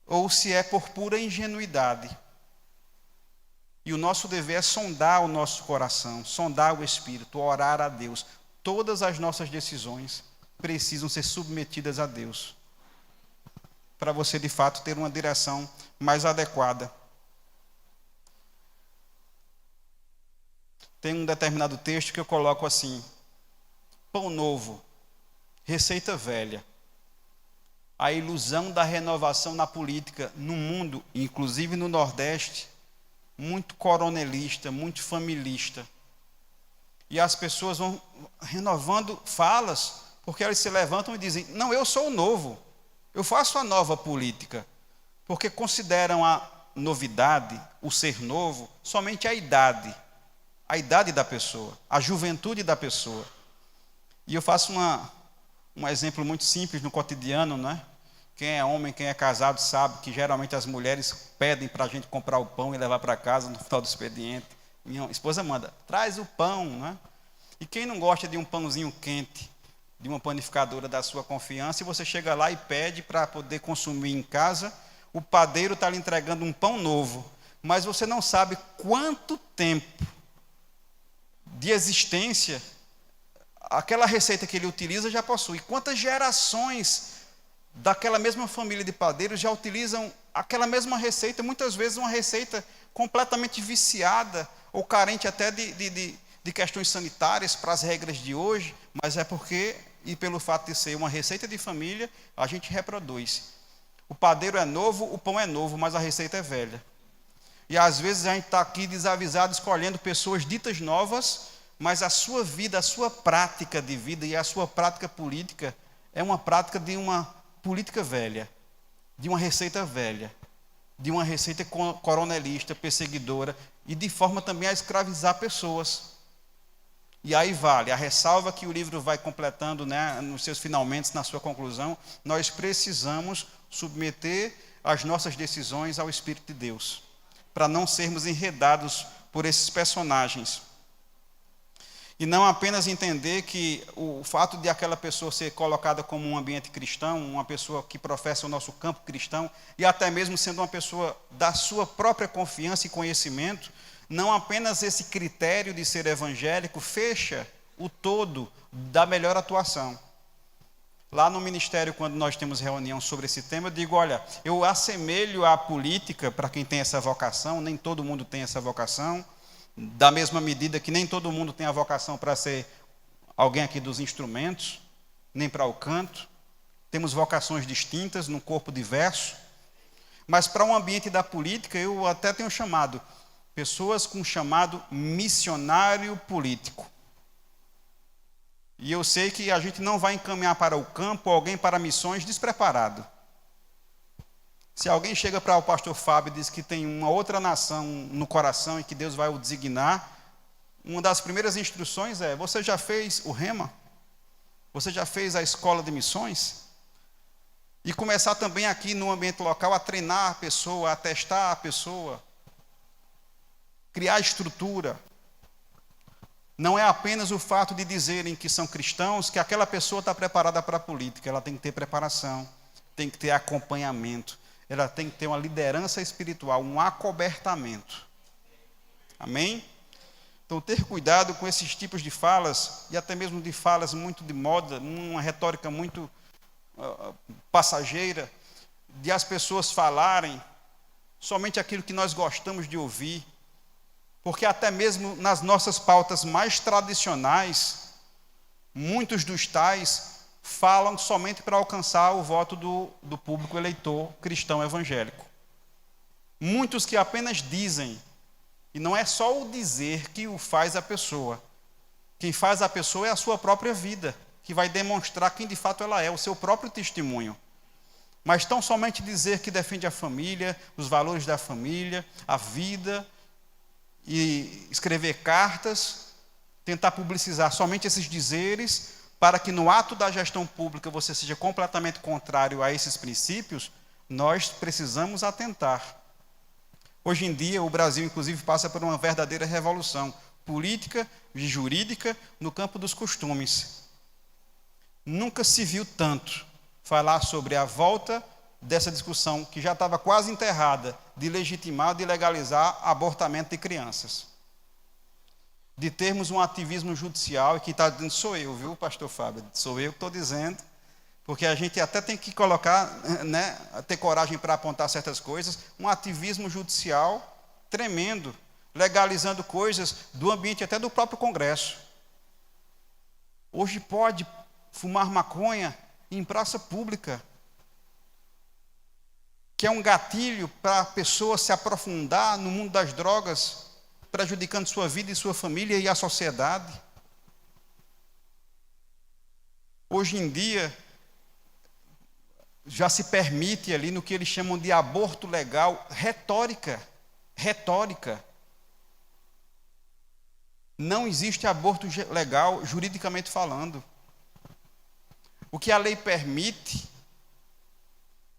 ou se é por pura ingenuidade. E o nosso dever é sondar o nosso coração, sondar o Espírito, orar a Deus. Todas as nossas decisões precisam ser submetidas a Deus, para você, de fato, ter uma direção mais adequada. Tem um determinado texto que eu coloco assim: pão novo, receita velha. A ilusão da renovação na política, no mundo, inclusive no Nordeste, muito coronelista, muito familista. E as pessoas vão renovando falas, porque elas se levantam e dizem: não, eu sou o novo. Eu faço a nova política, porque consideram a novidade, o ser novo, somente a idade da pessoa, a juventude da pessoa. E eu faço um exemplo muito simples no cotidiano, né? Quem é homem, quem é casado sabe que geralmente as mulheres pedem para a gente comprar o pão e levar para casa no final do expediente. Minha esposa manda: traz o pão, né? E quem não gosta de um pãozinho quente, de uma panificadora da sua confiança, e você chega lá e pede para poder consumir em casa, o padeiro está lhe entregando um pão novo, mas você não sabe quanto tempo de existência aquela receita que ele utiliza já possui, quantas gerações daquela mesma família de padeiros já utilizam aquela mesma receita, muitas vezes uma receita completamente viciada, ou carente até de questões sanitárias para as regras de hoje, mas é porque, e pelo fato de ser uma receita de família, a gente reproduz. O padeiro é novo, o pão é novo, mas a receita é velha. E às vezes a gente está aqui desavisado, escolhendo pessoas ditas novas, mas a sua vida, a sua prática de vida e a sua prática política é uma prática de uma política velha, de uma receita velha, de uma receita coronelista, perseguidora, e de forma também a escravizar pessoas. E aí vale a ressalva que o livro vai completando, né, nos seus finalmente, na sua conclusão: nós precisamos submeter as nossas decisões ao Espírito de Deus, para não sermos enredados por esses personagens. E não apenas entender que o fato de aquela pessoa ser colocada como um ambiente cristão, uma pessoa que professa o nosso campo cristão, e até mesmo sendo uma pessoa da sua própria confiança e conhecimento, não apenas esse critério de ser evangélico fecha o todo da melhor atuação. Lá no ministério, quando nós temos reunião sobre esse tema, eu digo, olha, eu assemelho a política para quem tem essa vocação, nem todo mundo tem essa vocação, da mesma medida que nem todo mundo tem a vocação para ser alguém aqui dos instrumentos, nem para o canto. Temos vocações distintas, num corpo diverso. Mas para um ambiente da política, eu até tenho chamado pessoas com chamado missionário político. E eu sei que a gente não vai encaminhar para o campo alguém para missões despreparado. Se alguém chega para o pastor Fábio e diz que tem uma outra nação no coração e que Deus vai o designar, uma das primeiras instruções é: você já fez o Rema? Você já fez a escola de missões? E começar também aqui no ambiente local a treinar a pessoa, a testar a pessoa, criar estrutura. Não é apenas o fato de dizerem que são cristãos que aquela pessoa está preparada para a política. Ela tem que ter preparação, tem que ter acompanhamento, ela tem que ter uma liderança espiritual, um acobertamento. Amém? Então, ter cuidado com esses tipos de falas, e até mesmo de falas muito de moda, uma retórica muito passageira, de as pessoas falarem somente aquilo que nós gostamos de ouvir, porque até mesmo nas nossas pautas mais tradicionais, muitos dos tais falam somente para alcançar o voto do público eleitor cristão evangélico. Muitos que apenas dizem, e não é só o dizer que o faz a pessoa. Quem faz a pessoa é a sua própria vida, que vai demonstrar quem de fato ela é, o seu próprio testemunho. Mas tão somente dizer que defende a família, os valores da família, a vida, e escrever cartas, tentar publicizar somente esses dizeres, para que no ato da gestão pública você seja completamente contrário a esses princípios, nós precisamos atentar. Hoje em dia, o Brasil, inclusive, passa por uma verdadeira revolução política e jurídica no campo dos costumes. Nunca se viu tanto falar sobre a volta dessa discussão, que já estava quase enterrada, de legitimar, de legalizar abortamento de crianças. De termos um ativismo judicial, e quem está dizendo sou eu, viu, pastor Fábio? Sou eu que estou dizendo, porque a gente até tem que colocar, né, ter coragem para apontar certas coisas, um ativismo judicial tremendo, legalizando coisas do ambiente até do próprio Congresso. Hoje pode fumar maconha em praça pública, que é um gatilho para a pessoa se aprofundar no mundo das drogas, prejudicando sua vida e sua família e a sociedade. Hoje em dia, já se permite ali no que eles chamam de aborto legal, retórica. Não existe aborto legal, juridicamente falando. O que a lei permite,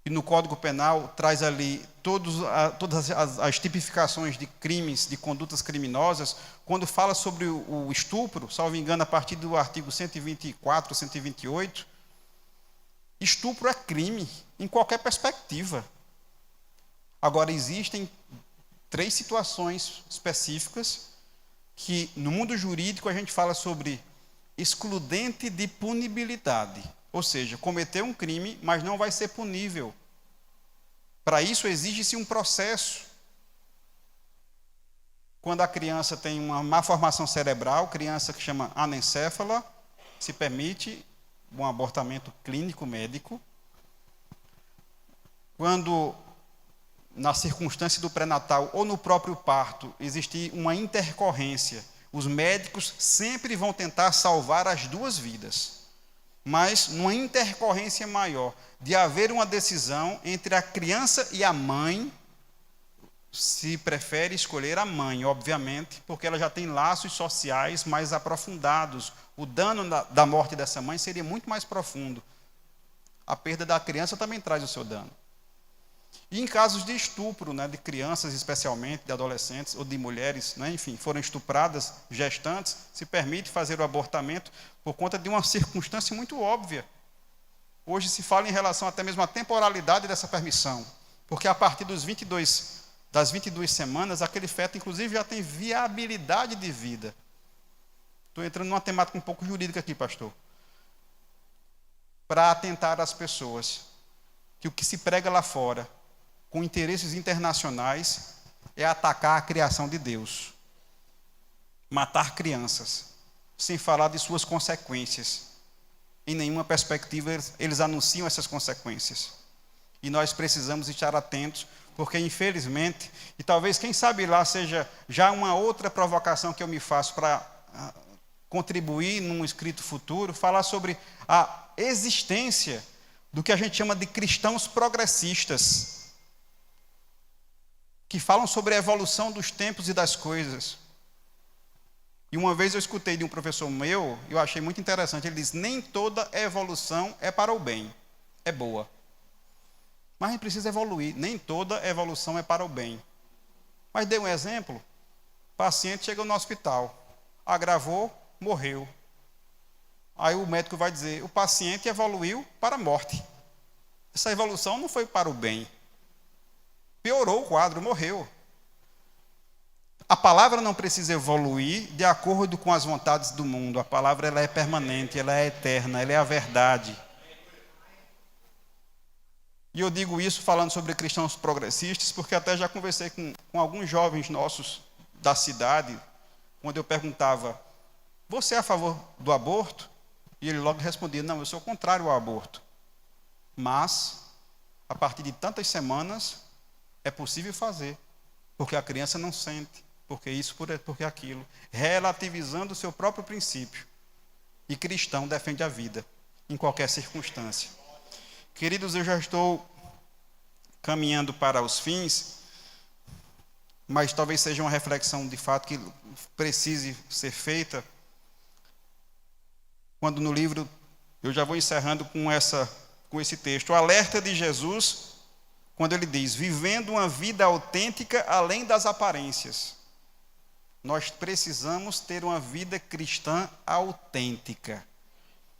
e no Código Penal traz ali todas as tipificações de crimes, de condutas criminosas, quando fala sobre o estupro, salvo engano, a partir do artigo 124, 128, estupro é crime, em qualquer perspectiva. Agora, existem 3 situações específicas que, no mundo jurídico, a gente fala sobre excludente de punibilidade. Ou seja, cometeu um crime, mas não vai ser punível. Para isso, exige-se um processo. Quando a criança tem uma má formação cerebral, criança que chama anencéfala, se permite um abortamento clínico médico. Quando, na circunstância do pré-natal ou no próprio parto, existe uma intercorrência, os médicos sempre vão tentar salvar as 2 vidas. Mas numa intercorrência maior, de haver uma decisão entre a criança e a mãe, se prefere escolher a mãe, obviamente, porque ela já tem laços sociais mais aprofundados. O dano da morte dessa mãe seria muito mais profundo. A perda da criança também traz o seu dano. E em casos de estupro, né, de crianças especialmente, de adolescentes ou de mulheres, né, enfim, foram estupradas, gestantes, se permite fazer o abortamento por conta de uma circunstância muito óbvia. Hoje se fala em relação até mesmo à temporalidade dessa permissão, porque a partir das 22 semanas, aquele feto, inclusive, já tem viabilidade de vida. Estou entrando numa temática um pouco jurídica aqui, pastor. Para atentar às pessoas que o que se prega lá fora, com interesses internacionais, é atacar a criação de Deus. Matar crianças, sem falar de suas consequências. Em nenhuma perspectiva eles anunciam essas consequências. E nós precisamos estar atentos, porque infelizmente, e talvez quem sabe lá seja já uma outra provocação que eu me faço para contribuir num escrito futuro, falar sobre a existência do que a gente chama de cristãos progressistas, que falam sobre a evolução dos tempos e das coisas. E uma vez eu escutei de um professor meu, eu achei muito interessante, ele diz, nem toda evolução é para o bem, é boa. Mas a gente precisa evoluir, nem toda evolução é para o bem. Mas dei um exemplo, o paciente chegou no hospital, agravou, morreu. Aí o médico vai dizer, o paciente evoluiu para a morte. Essa evolução não foi para o bem. Piorou o quadro, morreu. A palavra não precisa evoluir de acordo com as vontades do mundo. A palavra ela é permanente, ela é eterna, ela é a verdade. E eu digo isso falando sobre cristãos progressistas, porque até já conversei com alguns jovens nossos da cidade, quando eu perguntava, você é a favor do aborto? E ele logo respondia, não, eu sou contrário ao aborto. Mas, a partir de tantas semanas, é possível fazer, porque a criança não sente. Porque isso, porque aquilo, relativizando o seu próprio princípio. E cristão defende a vida, em qualquer circunstância. Queridos, eu já estou caminhando para os fins, mas talvez seja uma reflexão de fato que precise ser feita. Quando no livro, eu já vou encerrando com esse texto, o alerta de Jesus, quando ele diz, vivendo uma vida autêntica além das aparências. Nós precisamos ter uma vida cristã autêntica.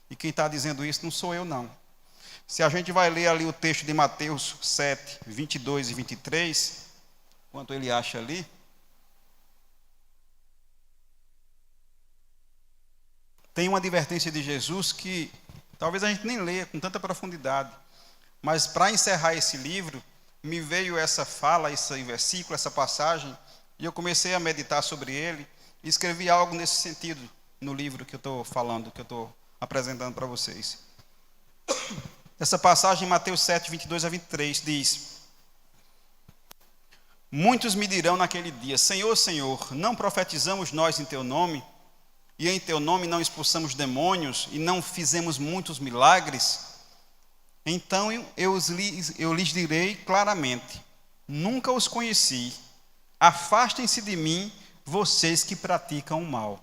E quem está dizendo isso não sou eu, não. Se a gente vai ler ali o texto de Mateus 7, 22 e 23, quanto ele acha ali, tem uma advertência de Jesus que talvez a gente nem leia com tanta profundidade, mas para encerrar esse livro, me veio essa fala, esse versículo, essa passagem, e eu comecei a meditar sobre ele e escrevi algo nesse sentido no livro que eu estou falando, que eu estou apresentando para vocês. Essa passagem, Mateus 7, 22 a 23, diz, muitos me dirão naquele dia, Senhor, Senhor, não profetizamos nós em Teu nome, e em Teu nome não expulsamos demônios, e não fizemos muitos milagres? Então eu lhes direi claramente, nunca os conheci. Afastem-se de mim, vocês que praticam o mal.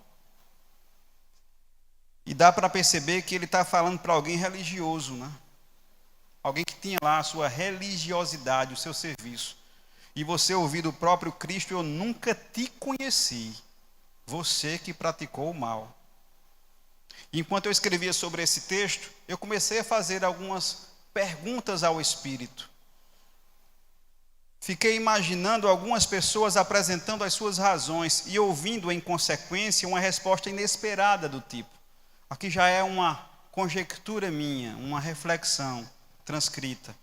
E dá para perceber que ele está falando para alguém religioso, né? Alguém que tinha lá a sua religiosidade, o seu serviço. E você ouvir do próprio Cristo, eu nunca te conheci, você que praticou o mal. E enquanto eu escrevia sobre esse texto, eu comecei a fazer algumas perguntas ao Espírito. Fiquei imaginando algumas pessoas apresentando as suas razões e ouvindo, em consequência, uma resposta inesperada do tipo. Aqui já é uma conjectura minha, uma reflexão transcrita.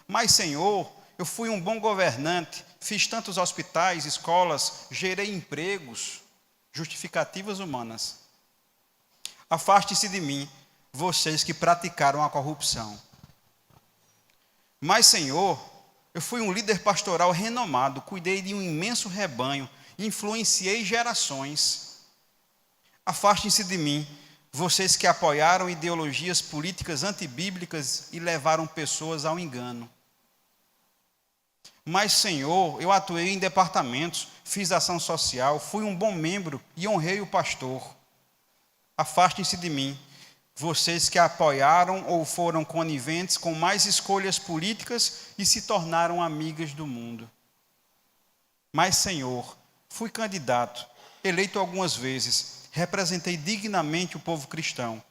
Mas, Senhor, eu fui um bom governante, fiz tantos hospitais, escolas, gerei empregos, justificativas humanas. Afaste-se de mim, vocês que praticaram a corrupção. Mas, Senhor, eu fui um líder pastoral renomado, cuidei de um imenso rebanho, influenciei gerações. Afastem-se de mim, vocês que apoiaram ideologias políticas antibíblicas e levaram pessoas ao engano. Mas, Senhor, eu atuei em departamentos, fiz ação social, fui um bom membro e honrei o pastor. Afastem-se de mim, vocês que apoiaram ou foram coniventes com mais escolhas políticas e se tornaram amigas do mundo. Mas, Senhor, fui candidato, eleito algumas vezes, representei dignamente o povo cristão.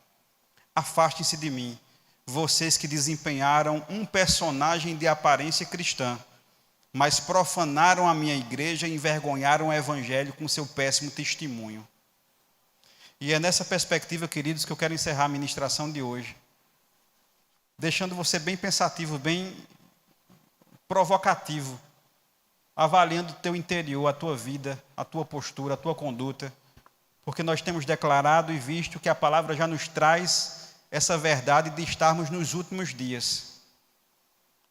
Afastem-se de mim, vocês que desempenharam um personagem de aparência cristã, mas profanaram a minha igreja e envergonharam o evangelho com seu péssimo testemunho. E é nessa perspectiva, queridos, que eu quero encerrar a ministração de hoje, deixando você bem pensativo, bem provocativo, avaliando o teu interior, a tua vida, a tua postura, a tua conduta, porque nós temos declarado e visto que a palavra já nos traz essa verdade de estarmos nos últimos dias.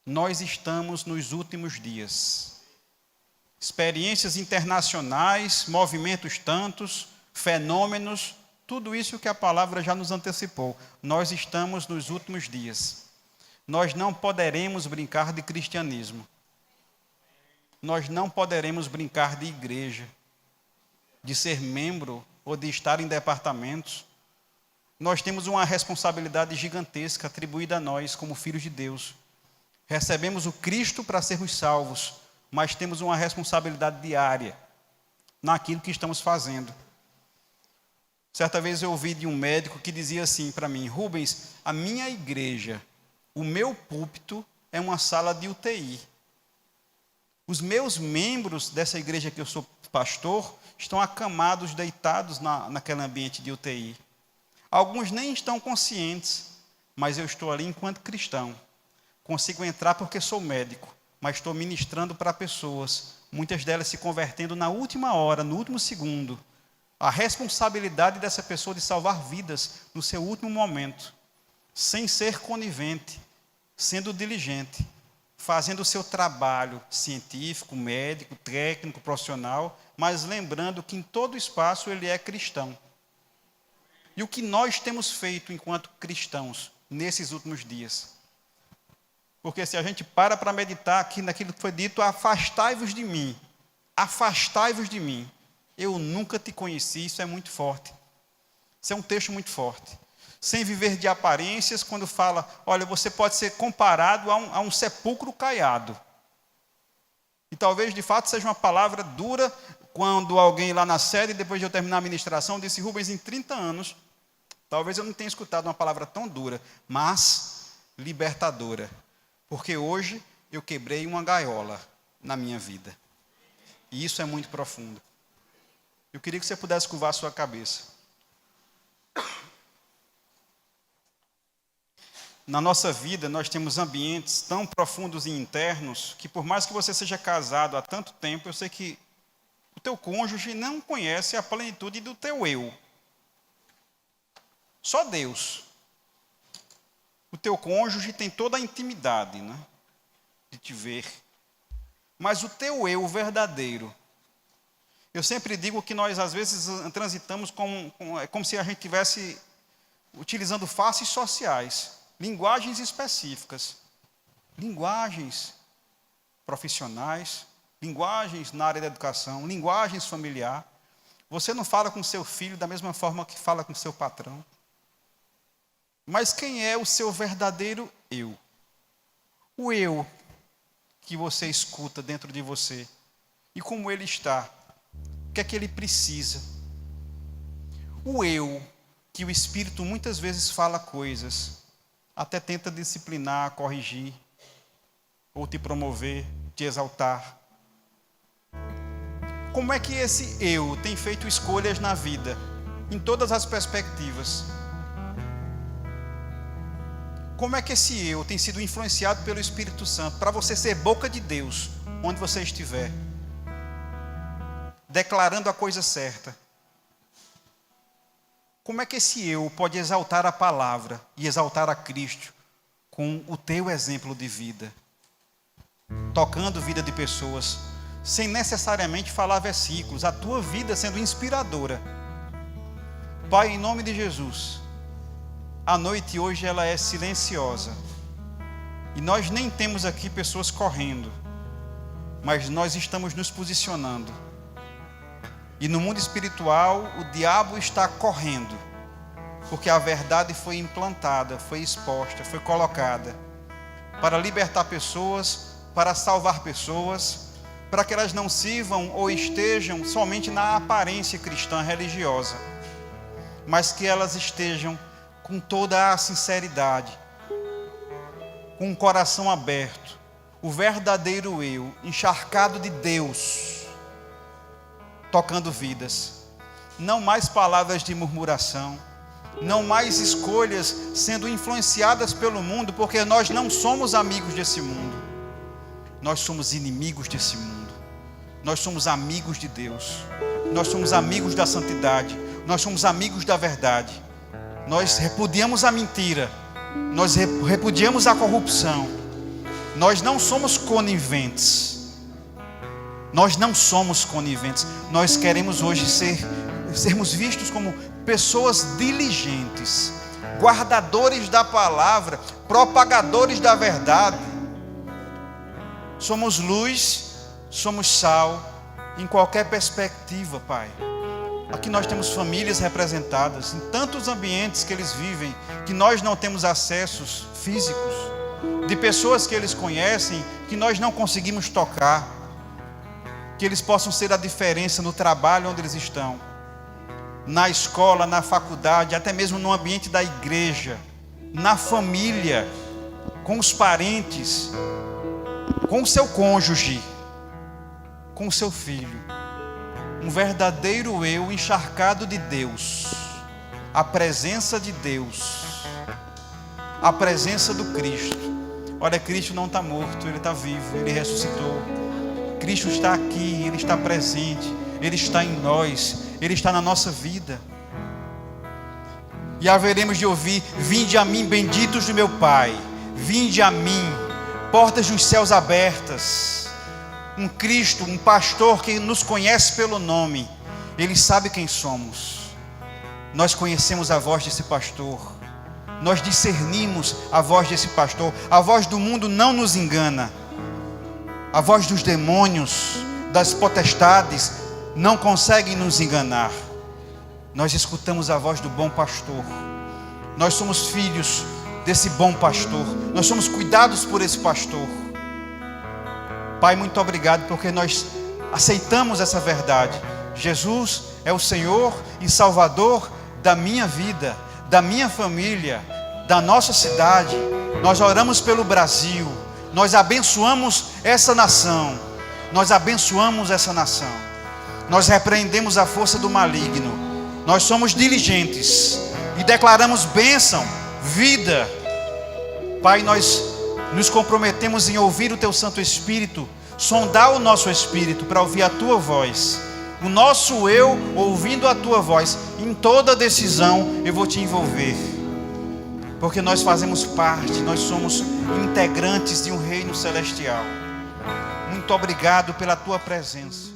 Nós estamos nos últimos dias. Experiências internacionais, movimentos tantos, fenômenos, tudo isso que a palavra já nos antecipou. Nós estamos nos últimos dias. Nós não poderemos brincar de cristianismo. Nós não poderemos brincar de igreja, de ser membro ou de estar em departamentos. Nós temos uma responsabilidade gigantesca atribuída a nós como filhos de Deus. Recebemos o Cristo para sermos salvos, mas temos uma responsabilidade diária naquilo que estamos fazendo. Certa vez eu ouvi de um médico que dizia assim para mim: Rubens, a minha igreja, o meu púlpito é uma sala de UTI. Os meus membros dessa igreja que eu sou pastor estão acamados, deitados naquele ambiente de UTI. Alguns nem estão conscientes, mas eu estou ali enquanto cristão. Consigo entrar porque sou médico, mas estou ministrando para pessoas, muitas delas se convertendo na última hora, no último segundo. A responsabilidade dessa pessoa de salvar vidas no seu último momento, sem ser conivente, sendo diligente, fazendo o seu trabalho científico, médico, técnico, profissional, mas lembrando que em todo espaço ele é cristão. E o que nós temos feito enquanto cristãos nesses últimos dias? Porque se a gente para meditar aqui naquilo que foi dito, afastai-vos de mim, eu nunca te conheci, isso é muito forte. Isso é um texto muito forte. Sem viver de aparências, quando fala, olha, você pode ser comparado a um sepulcro caiado. E talvez, de fato, seja uma palavra dura, quando alguém lá na sede, depois de eu terminar a ministração, disse, Rubens, em 30 anos, talvez eu não tenha escutado uma palavra tão dura, mas libertadora. Porque hoje eu quebrei uma gaiola na minha vida. E isso é muito profundo. Eu queria que você pudesse curvar a sua cabeça. Na nossa vida, nós temos ambientes tão profundos e internos, que por mais que você seja casado há tanto tempo, eu sei que o teu cônjuge não conhece a plenitude do teu eu. Só Deus. O teu cônjuge tem toda a intimidade, né, de te ver. Mas o teu eu verdadeiro, eu sempre digo que nós, às vezes, transitamos como se a gente estivesse utilizando faces sociais, linguagens específicas, linguagens profissionais, linguagens na área da educação, linguagens familiar. Você não fala com seu filho da mesma forma que fala com seu patrão. Mas quem é o seu verdadeiro eu? O eu que você escuta dentro de você. E como ele está? O que é que ele precisa? O eu que o Espírito muitas vezes fala coisas, até tenta disciplinar, corrigir, ou te promover, te exaltar. Como é que esse eu tem feito escolhas na vida, em todas as perspectivas? Como é que esse eu tem sido influenciado pelo Espírito Santo para você ser boca de Deus, onde você estiver, declarando a coisa certa? Como é que esse eu pode exaltar a palavra e exaltar a Cristo com o teu exemplo de vida, tocando vida de pessoas, sem necessariamente falar versículos, a tua vida sendo inspiradora? Pai, em nome de Jesus, a noite hoje ela é silenciosa. E nós nem temos aqui pessoas correndo, mas nós estamos nos posicionando. E no mundo espiritual, o diabo está correndo, porque a verdade foi implantada, foi exposta, foi colocada, para libertar pessoas, para salvar pessoas, para que elas não sirvam ou estejam somente na aparência cristã religiosa, mas que elas estejam com toda a sinceridade, com o coração aberto, o verdadeiro eu, encharcado de Deus, tocando vidas. não mais palavras de murmuração, não mais escolhas sendo influenciadas pelo mundo, porque nós não somos amigos desse mundo, nós somos inimigos desse mundo, nós somos amigos de Deus, nós somos amigos da santidade, nós somos amigos da verdade, nós repudiamos a mentira, nós repudiamos a corrupção, nós não somos coniventes, nós queremos hoje sermos vistos como pessoas diligentes, guardadores da palavra, propagadores da verdade. Somos luz, somos sal, em qualquer perspectiva, Pai. Aqui nós temos famílias representadas, em tantos ambientes que eles vivem, que nós não temos acessos físicos, de pessoas que eles conhecem, que nós não conseguimos tocar, que eles possam ser a diferença no trabalho onde eles estão, na escola, na faculdade, até mesmo no ambiente da igreja, na família, com os parentes, com o seu cônjuge, com o seu filho. Um verdadeiro eu encharcado de Deus, a presença de Deus, a presença do Cristo. Olha, Cristo não está morto, Ele está vivo, Ele ressuscitou. Cristo está aqui, Ele está presente, Ele está em nós, Ele está na nossa vida. E haveremos de ouvir: vinde a mim, benditos do meu Pai, vinde a mim, portas dos céus abertas. Um Cristo, um pastor que nos conhece pelo nome, Ele sabe quem somos. Nós conhecemos a voz desse pastor, nós discernimos a voz desse pastor. A voz do mundo não nos engana, a voz dos demônios, das potestades não conseguem nos enganar. Nós escutamos a voz do bom pastor, nós somos filhos desse bom pastor, nós somos cuidados por esse pastor. Pai, muito obrigado porque nós aceitamos essa verdade. Jesus é o Senhor e Salvador da minha vida, da minha família, da nossa cidade. Nós oramos pelo Brasil, nós abençoamos essa nação, nós repreendemos a força do maligno, nós somos diligentes e declaramos bênção, vida. Pai, nós nos comprometemos em ouvir o Teu Santo Espírito, sondar o nosso espírito para ouvir a Tua voz. O nosso eu ouvindo a Tua voz, em toda decisão eu vou Te envolver, porque nós fazemos parte, nós somos integrantes de um reino celestial. Muito obrigado pela Tua presença.